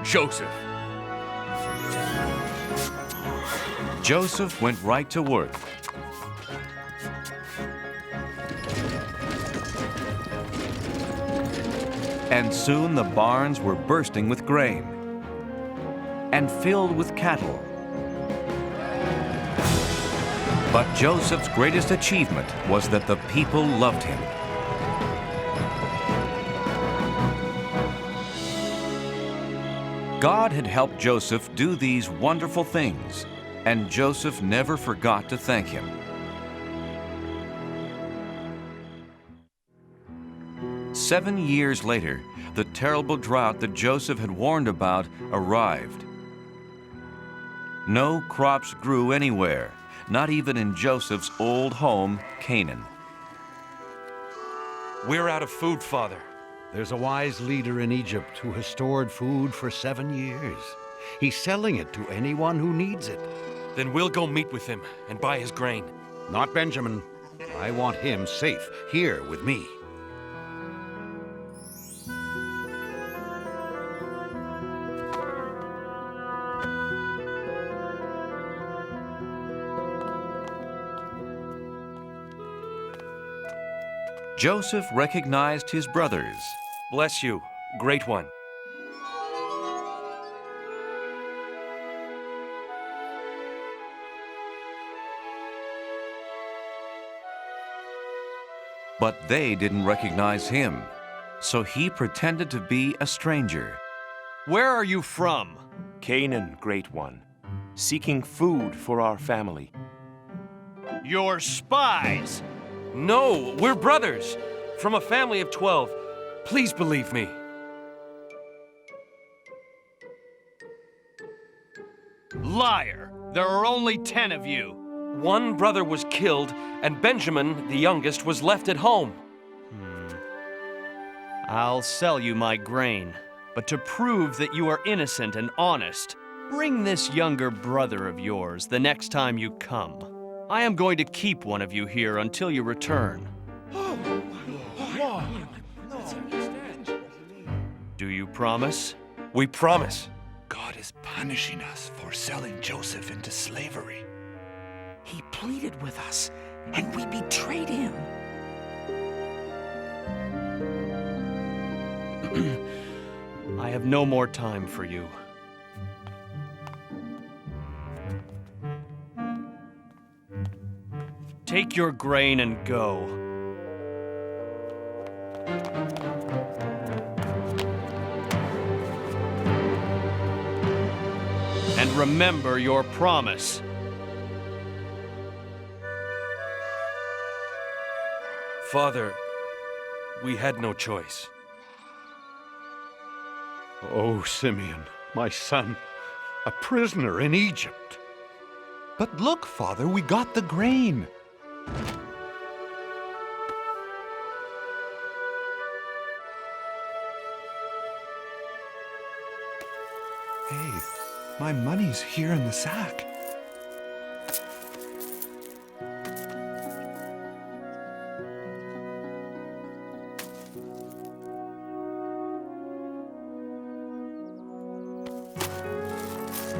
Joseph. Joseph went right to work. And soon the barns were bursting with grain and filled with cattle. But Joseph's greatest achievement was that the people loved him. God had helped Joseph do these wonderful things, and Joseph never forgot to thank him. Seven years later, the terrible drought that Joseph had warned about arrived. No crops grew anywhere, not even in Joseph's old home, Canaan. We're out of food, Father. There's a wise leader in Egypt who has stored food for 7 years. He's selling it to anyone who needs it. Then we'll go meet with him and buy his grain. Not Benjamin. I want him safe here with me. Joseph recognized his brothers. Bless you, great one. But they didn't recognize him, so he pretended to be a stranger. Where are you from? Canaan, great one, seeking food for our family. You're spies! No, we're brothers, from a family of 12. Please believe me. Liar! There are only 10 of you. One brother was killed, and Benjamin, the youngest, was left at home. I'll sell you my grain, but to prove that you are innocent and honest, bring this younger brother of yours the next time you come. I am going to keep one of you here until you return. Do you promise? We promise. God is punishing us for selling Joseph into slavery. He pleaded with us, and we betrayed him. I have no more time for you. Take your grain and go. And remember your promise. Father, we had no choice. Oh, Simeon, my son, a prisoner in Egypt. But look, Father, we got the grain. Hey, my money's here in the sack.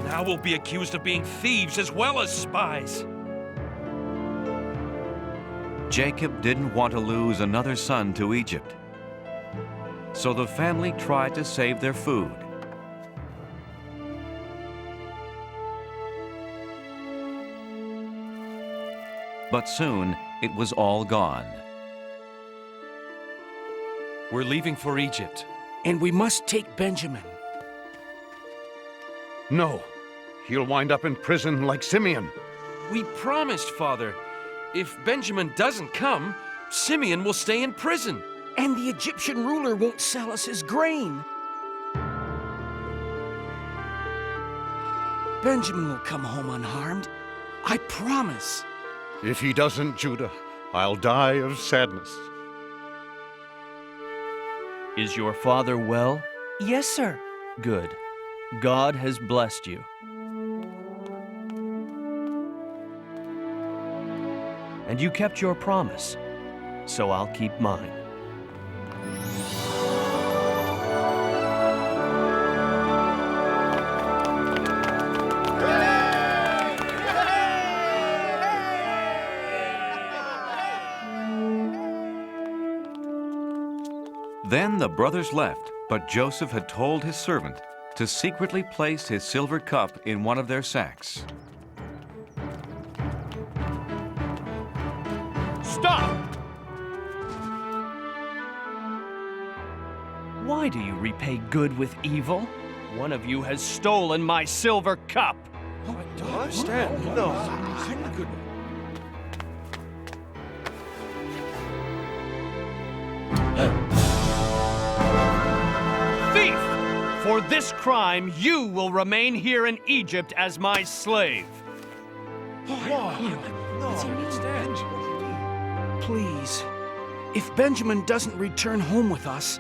Now we'll be accused of being thieves as well as spies. Jacob didn't want to lose another son to Egypt, so the family tried to save their food. But soon, it was all gone. We're leaving for Egypt. And we must take Benjamin. No, he'll wind up in prison like Simeon. We promised, Father. If Benjamin doesn't come, Simeon will stay in prison. And the Egyptian ruler won't sell us his grain. Benjamin will come home unharmed. I promise. If he doesn't, Judah, I'll die of sadness. Is your father well? Yes, sir. Good. God has blessed you. And you kept your promise, so I'll keep mine. Then the brothers left, but Joseph had told his servant to secretly place his silver cup in one of their sacks. Why do you repay good with evil? One of you has stolen my silver cup. I don't understand. No. Thief! For this crime, you will remain here in Egypt as my slave. Please, if Benjamin doesn't return home with us,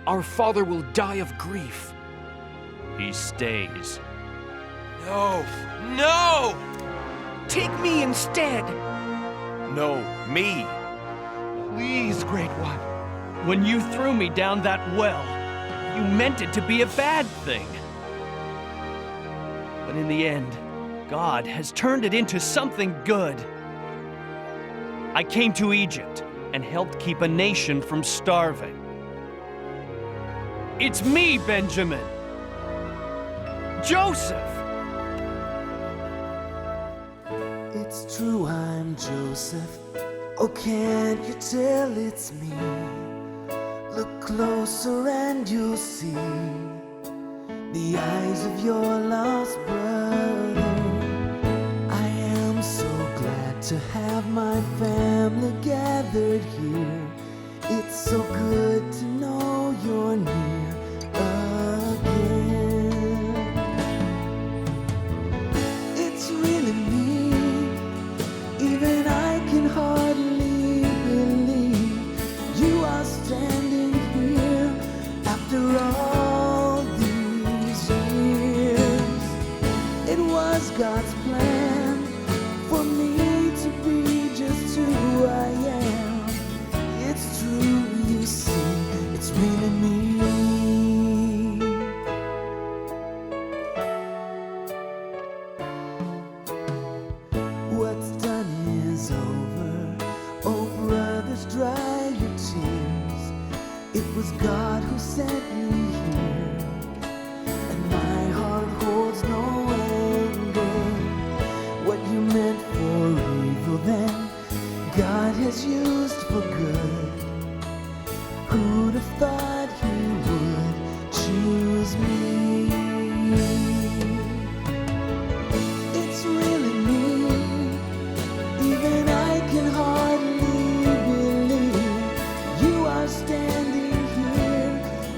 our father will die of grief. He stays. No! No! Take me instead. No, me. Please, Great One. When you threw me down that well, you meant it to be a bad thing. But in the end, God has turned it into something good. I came to Egypt and helped keep a nation from starving. It's me, Benjamin. Joseph! It's true, I'm Joseph. Oh, can't you tell it's me? Look closer and you'll see the eyes of your lost brother. I am so glad to have my family gathered here. It's so good to know you're near again. It's really me, even I can hardly believe you are standing here after all these years. It was God's plan for me to be just who I am. It's true, you see, it's really me. What's done is over. Oh, brothers, dry your tears. It was God who sent me here, and my heart holds no anger. What you meant for evil then, God has used for good. Who'd have thought he would choose me? It's really me, even I can hardly believe you are standing here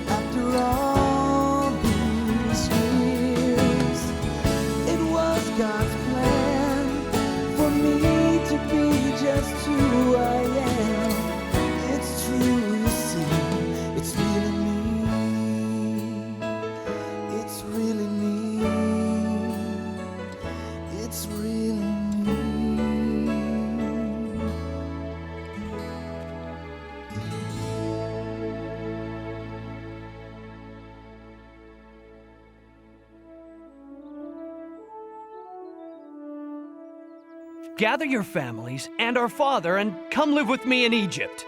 after all these years. It was God's plan for me to be just who I am. It's true, you see, it's really me. It's really me. It's really me. Gather your families and our father and come live with me in Egypt.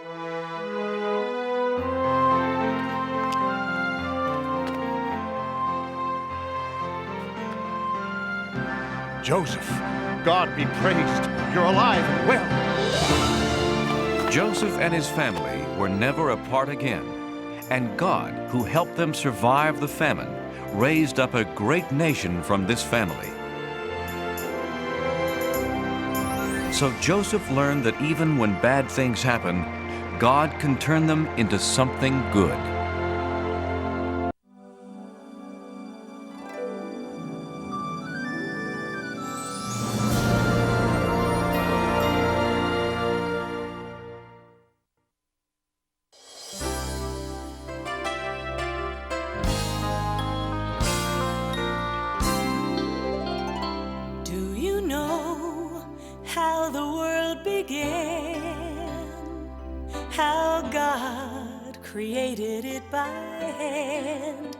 Joseph, God be praised. You're alive and well. Joseph and his family were never apart again, and God, who helped them survive the famine, raised up a great nation from this family. So Joseph learned that even when bad things happen, God can turn them into something good. Do you know how the world began? How God created it by hand?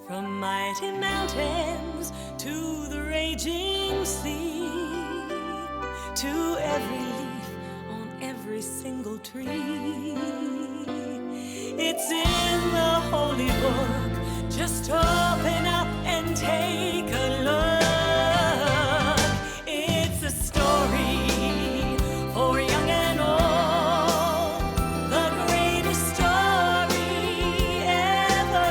From mighty mountains to the raging sea, to every leaf on every single tree. It's in the holy book. Just open up and take a look. It's a story for young and old, the greatest story ever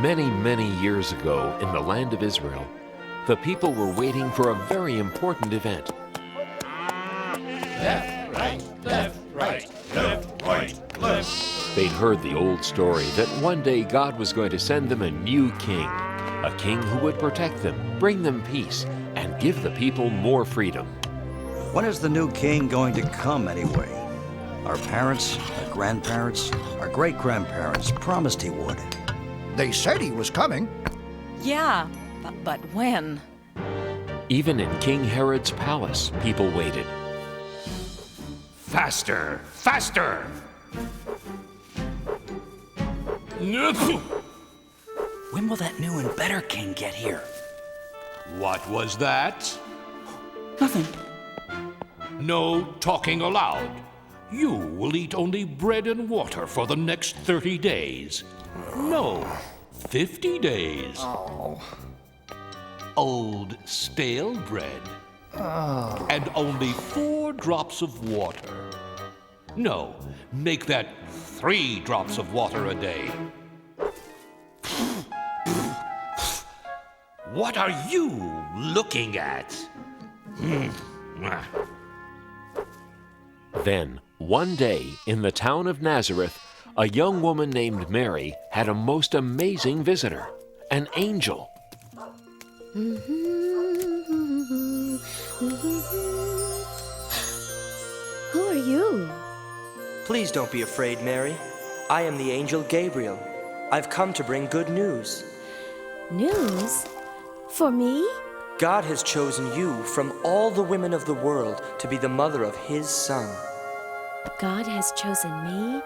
Many, many years ago, in the land of Israel, the people were waiting for a very important event. Left, right, left, right, left, right, left. They'd heard the old story that one day God was going to send them a new king, a king who would protect them, bring them peace, and give the people more freedom. When is the new king going to come anyway? Our parents, our grandparents, our great-grandparents promised he would. They said he was coming. Yeah, but when? Even in King Herod's palace, people waited. Faster, faster! When will that new and better king get here? What was that? Nothing. No talking aloud. You will eat only bread and water for the next 30 days. No, 50 days. Oh. Old stale bread. And only 4 drops of water. No, make that 3 drops of water a day. What are you looking at? Then, one day, in the town of Nazareth, a young woman named Mary had a most amazing visitor, an angel. Who are you? Please don't be afraid, Mary. I am the angel Gabriel. I've come to bring good news. News? For me? God has chosen you from all the women of the world to be the mother of His Son. God has chosen me?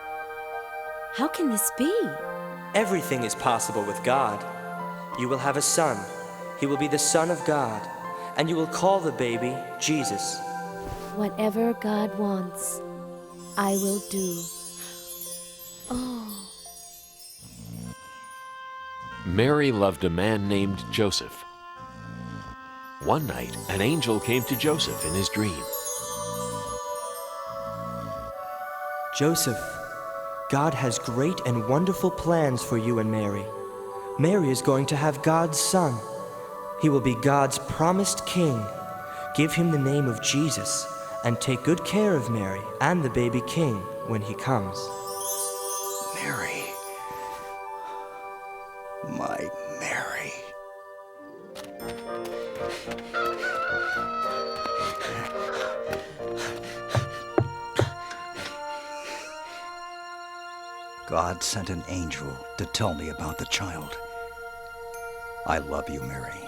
How can this be? Everything is possible with God. You will have a son. He will be the Son of God, and you will call the baby Jesus. Whatever God wants, I will do. Oh. Mary loved a man named Joseph. One night, an angel came to Joseph in his dream. Joseph, God has great and wonderful plans for you and Mary. Mary is going to have God's son. He will be God's promised king. Give him the name of Jesus, and take good care of Mary and the baby king when he comes. Mary. My Mary. God sent an angel to tell me about the child. I love you, Mary.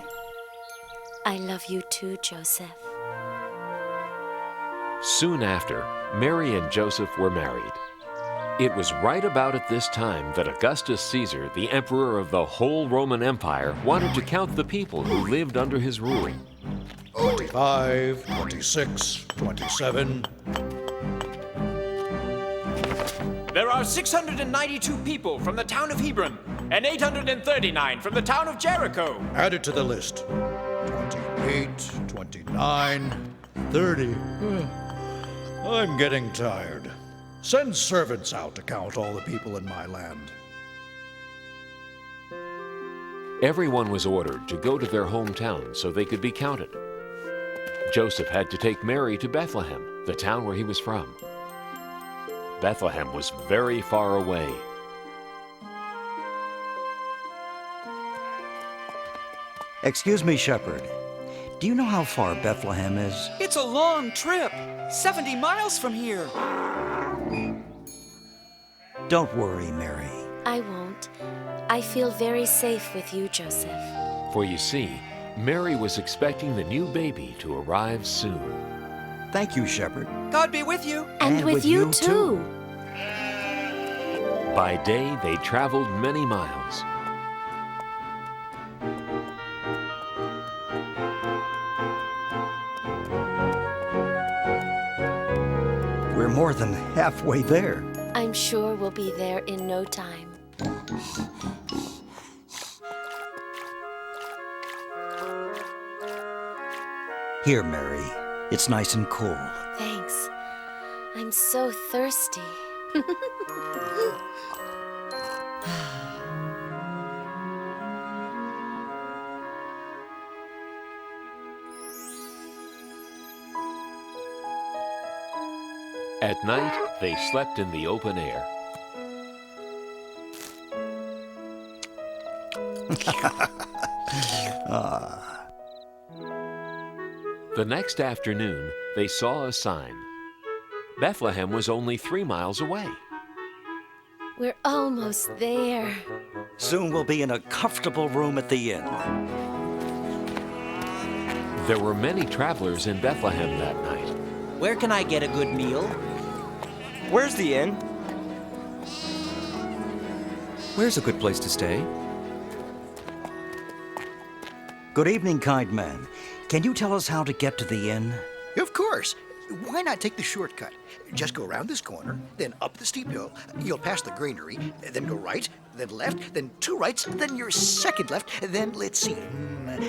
I love you too, Joseph. Soon after, Mary and Joseph were married. It was right about at this time that Augustus Caesar, the emperor of the whole Roman Empire, wanted to count the people who lived under his rule. 25, 26, 27. There are 692 people from the town of Hebron, and 839 from the town of Jericho. Add it to the list. 28, 29, 30. I'm getting tired. Send servants out to count all the people in my land. Everyone was ordered to go to their hometown so they could be counted. Joseph had to take Mary to Bethlehem, the town where he was from. Bethlehem was very far away. Excuse me, shepherd. Do you know how far Bethlehem is? It's a long trip. 70 miles from here. Don't worry, Mary. I won't. I feel very safe with you, Joseph. For you see, Mary was expecting the new baby to arrive soon. Thank you, shepherd. God be with you. And with you too. By day, they traveled many miles. We're more than halfway there. I'm sure we'll be there in no time. Here, Mary. It's nice and cool. Thanks. I'm so thirsty. At night, they slept in the open air. The next afternoon, they saw a sign. Bethlehem was only 3 miles away. We're almost there. Soon we'll be in a comfortable room at the inn. There were many travelers in Bethlehem that night. Where can I get a good meal? Where's the inn? Where's a good place to stay? Good evening, kind man. Can you tell us how to get to the inn? Of course. Why not take the shortcut? Just go around this corner, then up the steep hill. You'll pass the granary, then go right, then left, then 2 rights, then your second left, then let's see.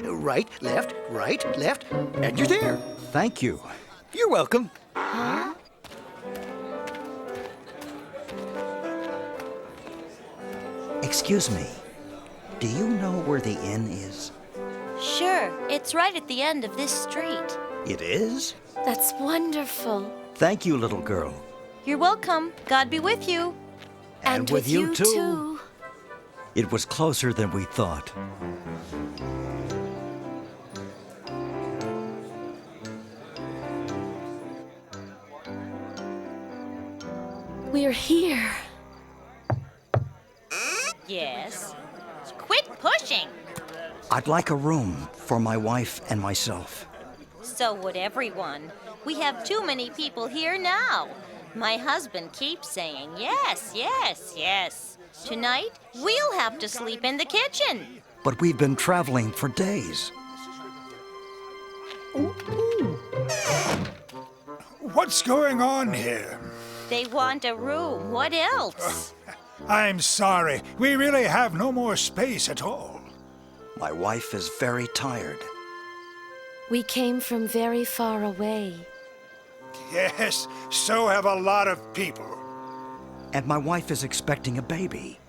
Right, left, and you're there. Thank you. You're welcome. Huh? Excuse me. Do you know where the inn is? Sure, it's right at the end of this street. It is? That's wonderful. Thank you, little girl. You're welcome. God be with you. And with you too. It was closer than we thought. We're here. Yes. Quit pushing. I'd like a room for my wife and myself. So would everyone. We have too many people here now. My husband keeps saying yes, yes, yes. Tonight, we'll have to sleep in the kitchen. But we've been traveling for days. What's going on here? They want a room. What else? I'm sorry. We really have no more space at all. My wife is very tired. We came from very far away. Yes, so have a lot of people. And my wife is expecting a baby.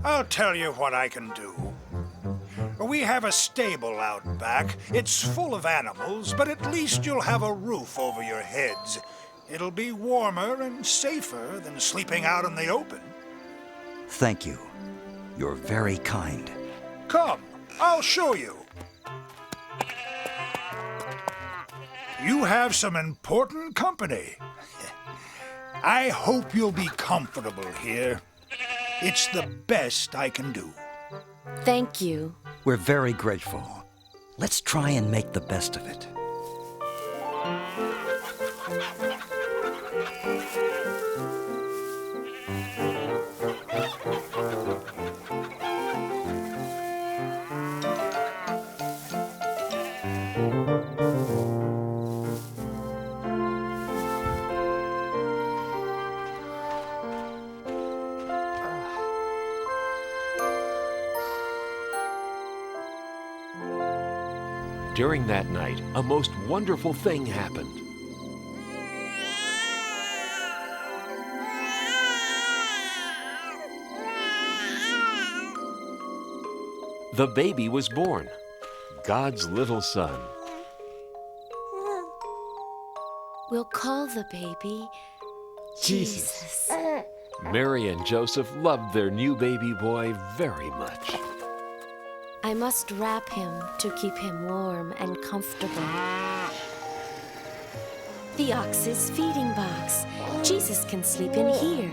I'll tell you what I can do. We have a stable out back. It's full of animals, but at least you'll have a roof over your heads. It'll be warmer and safer than sleeping out in the open. Thank you. You're very kind. Come, I'll show you. You have some important company. I hope you'll be comfortable here. It's the best I can do. Thank you. We're very grateful. Let's try and make the best of it. During that night, a most wonderful thing happened. The baby was born, God's little son. We'll call the baby Jesus. Mary and Joseph loved their new baby boy very much. I must wrap him to keep him warm and comfortable. The ox's feeding box. Jesus can sleep in here.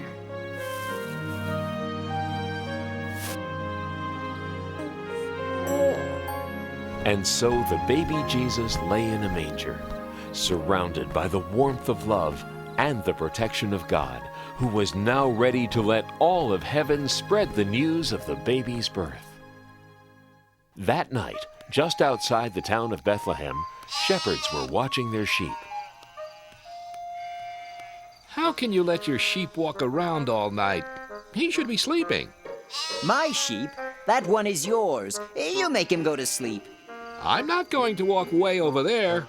And so the baby Jesus lay in a manger, surrounded by the warmth of love and the protection of God, who was now ready to let all of heaven spread the news of the baby's birth. That night, just outside the town of Bethlehem, shepherds were watching their sheep. How can you let your sheep walk around all night? He should be sleeping. My sheep? That one is yours. You make him go to sleep. I'm not going to walk way over there.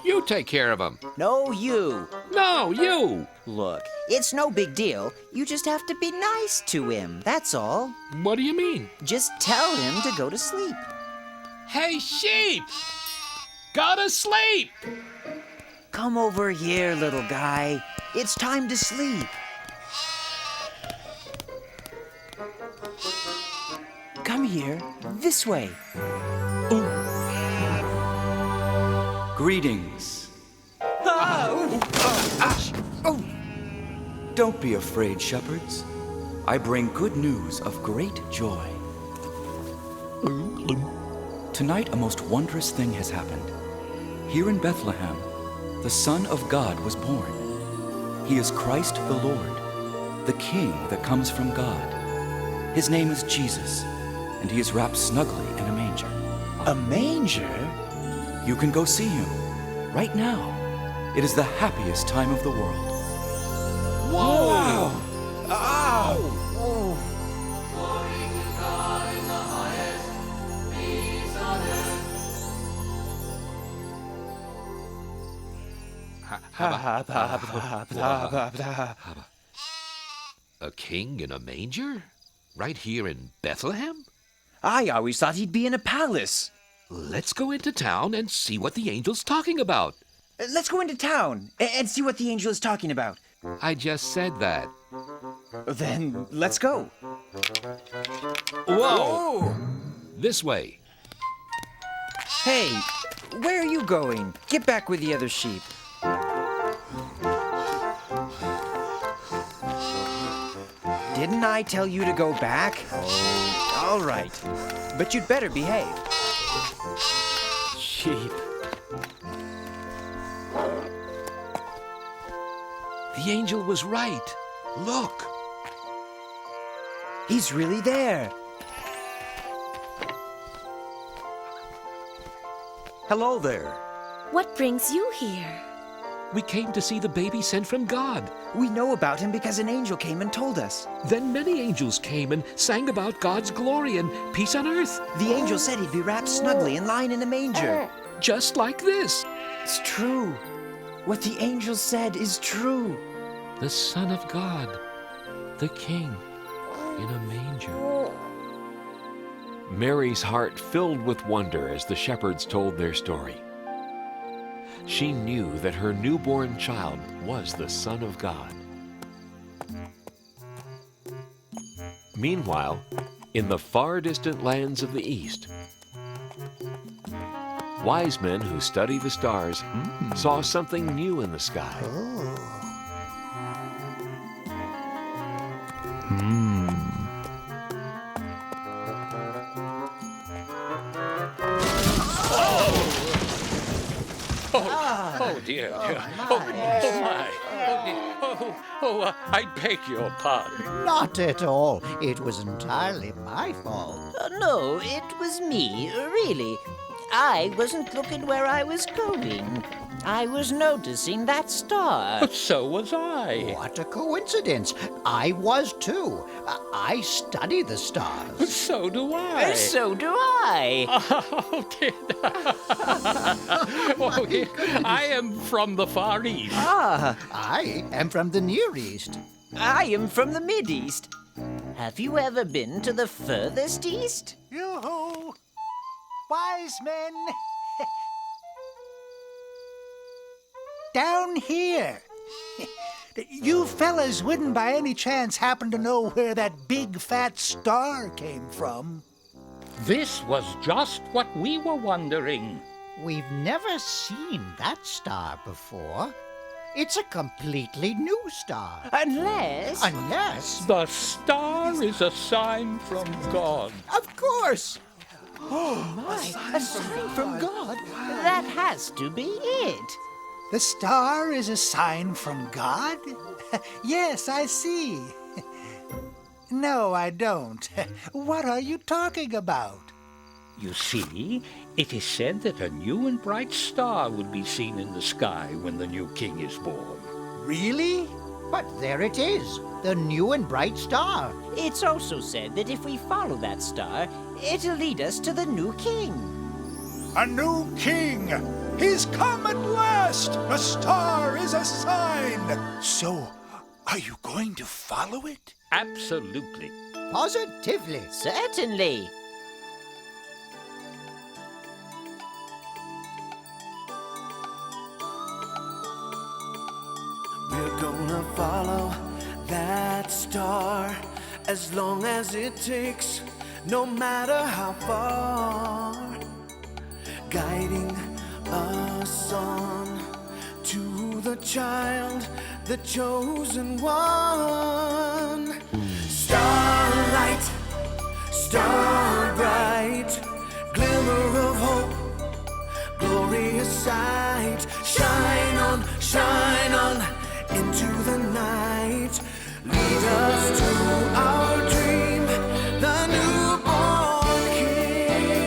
You take care of him. No, you. No, you. Look, it's no big deal. You just have to be nice to him, that's all. What do you mean? Just tell him to go to sleep. Hey, sheep! Go to sleep! Come over here, little guy. It's time to sleep. Come here, this way. Greetings. Don't be afraid, shepherds. I bring good news of great joy. Tonight, a most wondrous thing has happened. Here in Bethlehem, the Son of God was born. He is Christ the Lord, the King that comes from God. His name is Jesus, and he is wrapped snugly in a manger. A manger? You can go see him right now. It is the happiest time of the world. Whoa! Ow! A king in a manger? Right here in Bethlehem? I always thought he'd be in a palace. Let's go into town and see what the angel's talking about. Let's go into town and see what the angel is talking about. I just said that. Then let's go. Whoa! This way. Hey, where are you going? Get back with the other sheep. Didn't I tell you to go back? All right. But you'd better behave. Sheep. The angel was right. Look. He's really there. Hello there. What brings you here? We came to see the baby sent from God. We know about him because an angel came and told us. Then many angels came and sang about God's glory and peace on earth. The angel said he'd be wrapped snugly and lying in a manger. Just like this. It's true. What the angel said is true. The Son of God, the King, in a manger. Mary's heart filled with wonder as the shepherds told their story. She knew that her newborn child was the Son of God. Meanwhile, in the far distant lands of the East, wise men who study the stars saw something new in the sky. Oh dear. Oh my. I beg your pardon. Not at all. It was entirely my fault. No, it was me, really. I wasn't looking where I was going. I was noticing that star. So was I. What a coincidence. I was too. I study the stars. So do I. So do I. Oh dear. Oh, dear. I am from the Far East. I am from the Near East. I am from the Mid-East. Have you ever been to the furthest east? Yoo-hoo! Wise men! Down here! You fellas wouldn't by any chance happen to know where that big fat star came from? This was just what we were wondering. We've never seen that star before. It's a completely new star. Unless... The star is a sign from God. Of course! Oh my, a sign from God? That has to be it. The star is a sign from God? Yes, I see. No, I don't. What are you talking about? You see, it is said that a new and bright star will be seen in the sky when the new king is born. Really? But there it is, the new and bright star. It's also said that if we follow that star, it'll lead us to the new king. A new king! He's come at last! A star is a sign! So, are you going to follow it? Absolutely. Positively. Certainly. We're gonna follow that star as long as it takes, no matter how far, guiding us on to the child, the chosen one. Starlight, star bright, glimmer of hope, glorious sight. Shine on into the night. Lead us to our dream, the newborn King.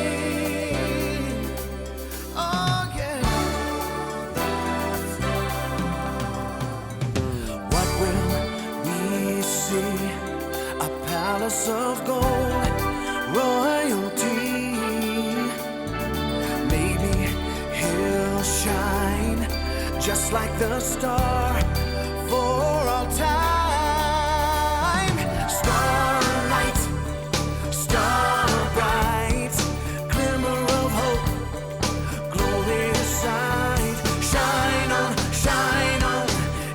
Oh yeah. What will we see? A palace of gold, royalty. Maybe he'll shine just like the star for all time. Starlight, star bright, glimmer of hope, glorious sight. Shine on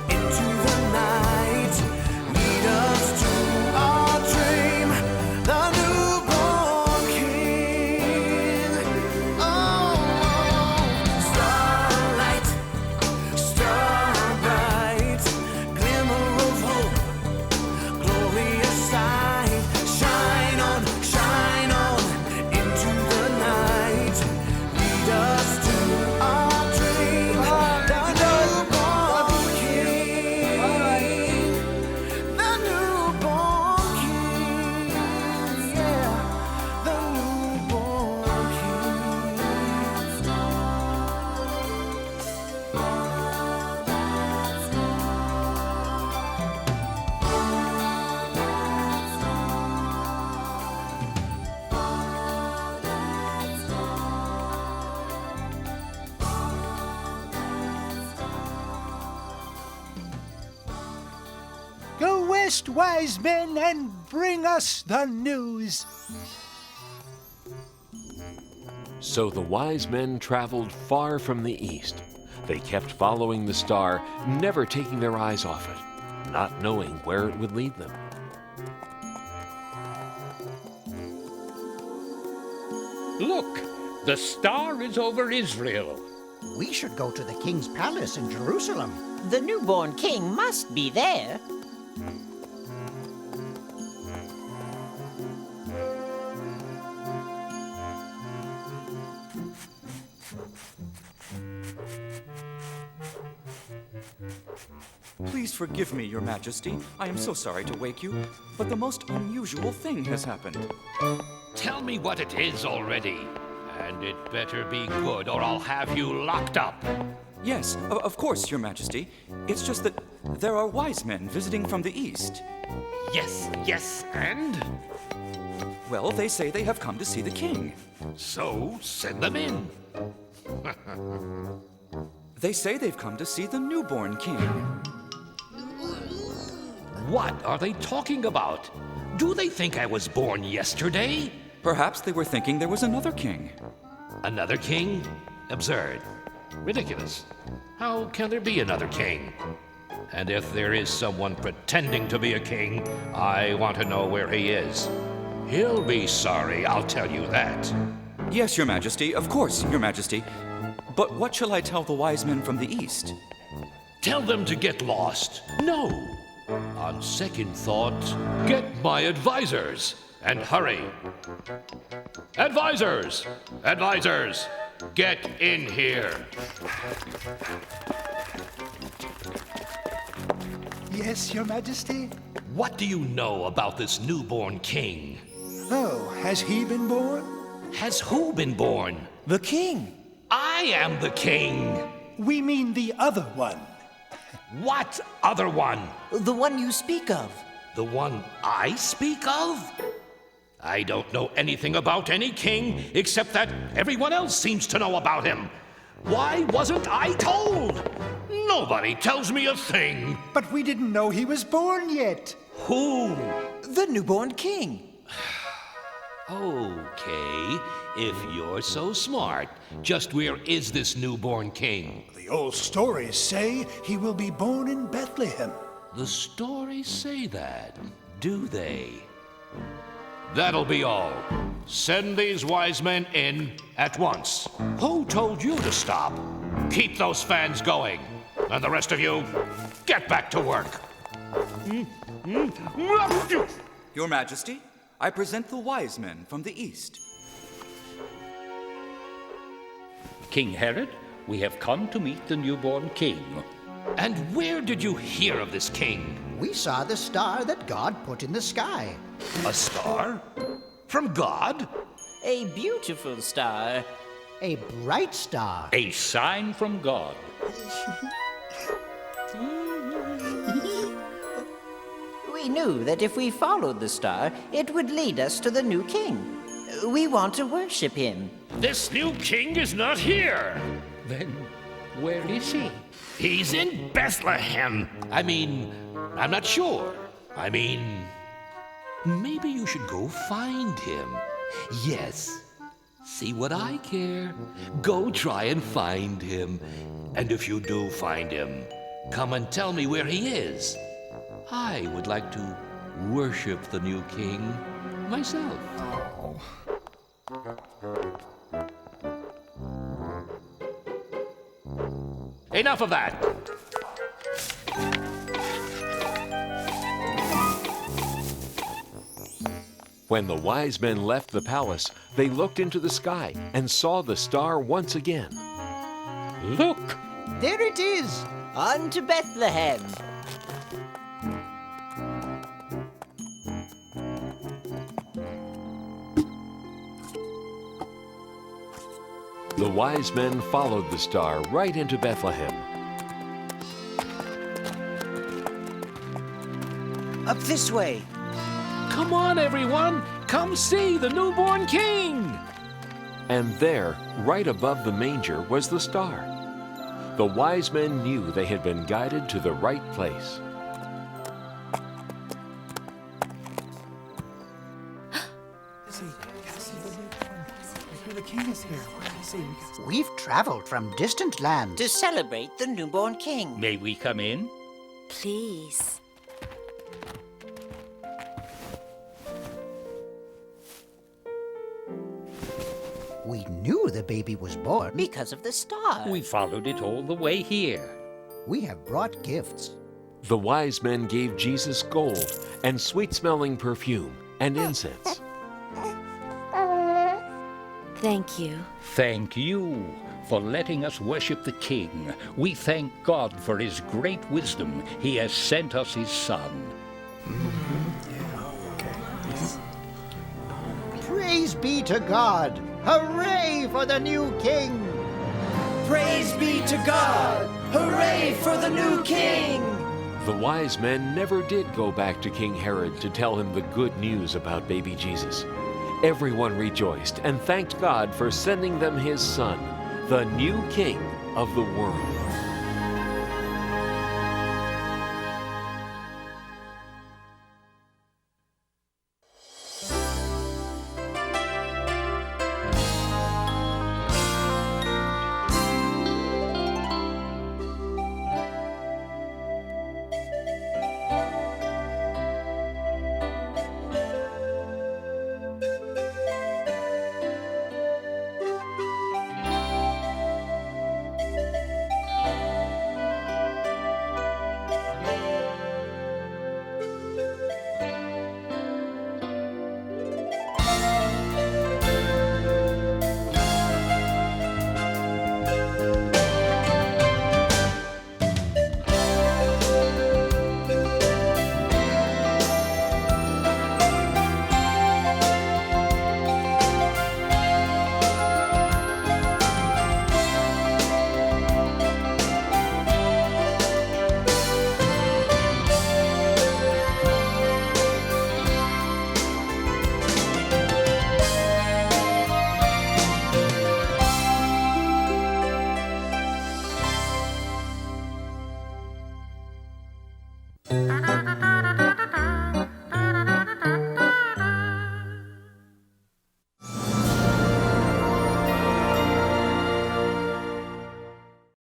into the night. Lead us to our dream, the newborn King. Oh, starlight, star bright, glimmer of hope, glorious sight. Shine on into the night. Lead us to our dream, the newborn King. The newborn King, yeah, the newborn King. Go west, wise men, and bring us the news. So the wise men traveled far from the east. They kept following the star, never taking their eyes off it, not knowing where it would lead them. Look, the star is over Israel. We should go to the king's palace in Jerusalem. The newborn king must be there. Please forgive me, Your Majesty. I am so sorry to wake you, but the most unusual thing has happened. Tell me what it is already. And it better be good, or I'll have you locked up. Yes, of course, Your Majesty. It's just that there are wise men visiting from the east. Yes, and? Well, they say they have come to see the king. So, send them in. They say they've come to see the newborn king. What are they talking about? Do they think I was born yesterday? Perhaps they were thinking there was another king. Another king? Absurd. Ridiculous. How can there be another king? And if there is someone pretending to be a king, I want to know where he is. He'll be sorry, I'll tell you that. Yes, Your Majesty, of course, Your Majesty. But what shall I tell the wise men from the east? Tell them to get lost. No. On second thought, get my advisors. And hurry. Advisors! Advisors! Get in here. Yes, Your Majesty? What do you know about this newborn king? Oh, has he been born? Has who been born? The king. I am the king. We mean the other one. What other one? The one you speak of. The one I speak of? I don't know anything about any king except that everyone else seems to know about him. Why wasn't I told? Nobody tells me a thing. But we didn't know he was born yet. Who? The newborn king. Okay, if you're so smart, just where is this newborn king? The old stories say he will be born in Bethlehem. The stories say that, do they? That'll be all. Send these wise men in at once. Who told you to stop? Keep those fans going. And the rest of you, get back to work. Your Majesty, I present the wise men from the east. King Herod, we have come to meet the newborn king. And where did you hear of this king? We saw the star that God put in the sky. A star? From God? A beautiful star. A bright star. A sign from God. We knew that if we followed the star, it would lead us to the new king. We want to worship him. This new king is not here. Then where is he? He's in Bethlehem. I'm not sure. Maybe you should go find him. Yes. See what I care. Go try and find him. And if you do find him, come and tell me where he is. I would like to worship the new king myself. Enough of that. When the wise men left the palace, they looked into the sky and saw the star once again. Look! There it is! On to Bethlehem! The wise men followed the star right into Bethlehem. Up this way! Come on, everyone! Come see the newborn king! And there, right above the manger, was the star. The wise men knew they had been guided to the right place. We've traveled from distant lands to celebrate the newborn king. May we come in? Please. We knew the baby was born because of the star. We followed it all the way here. We have brought gifts. The wise men gave Jesus gold and sweet-smelling perfume and incense. Thank you. Thank you for letting us worship the king. We thank God for his great wisdom. He has sent us his son. Praise be to God! Hooray for the new king! Praise be to God! Hooray for the new king! The wise men never did go back to King Herod to tell him the good news about baby Jesus. Everyone rejoiced and thanked God for sending them his son, the new king of the world.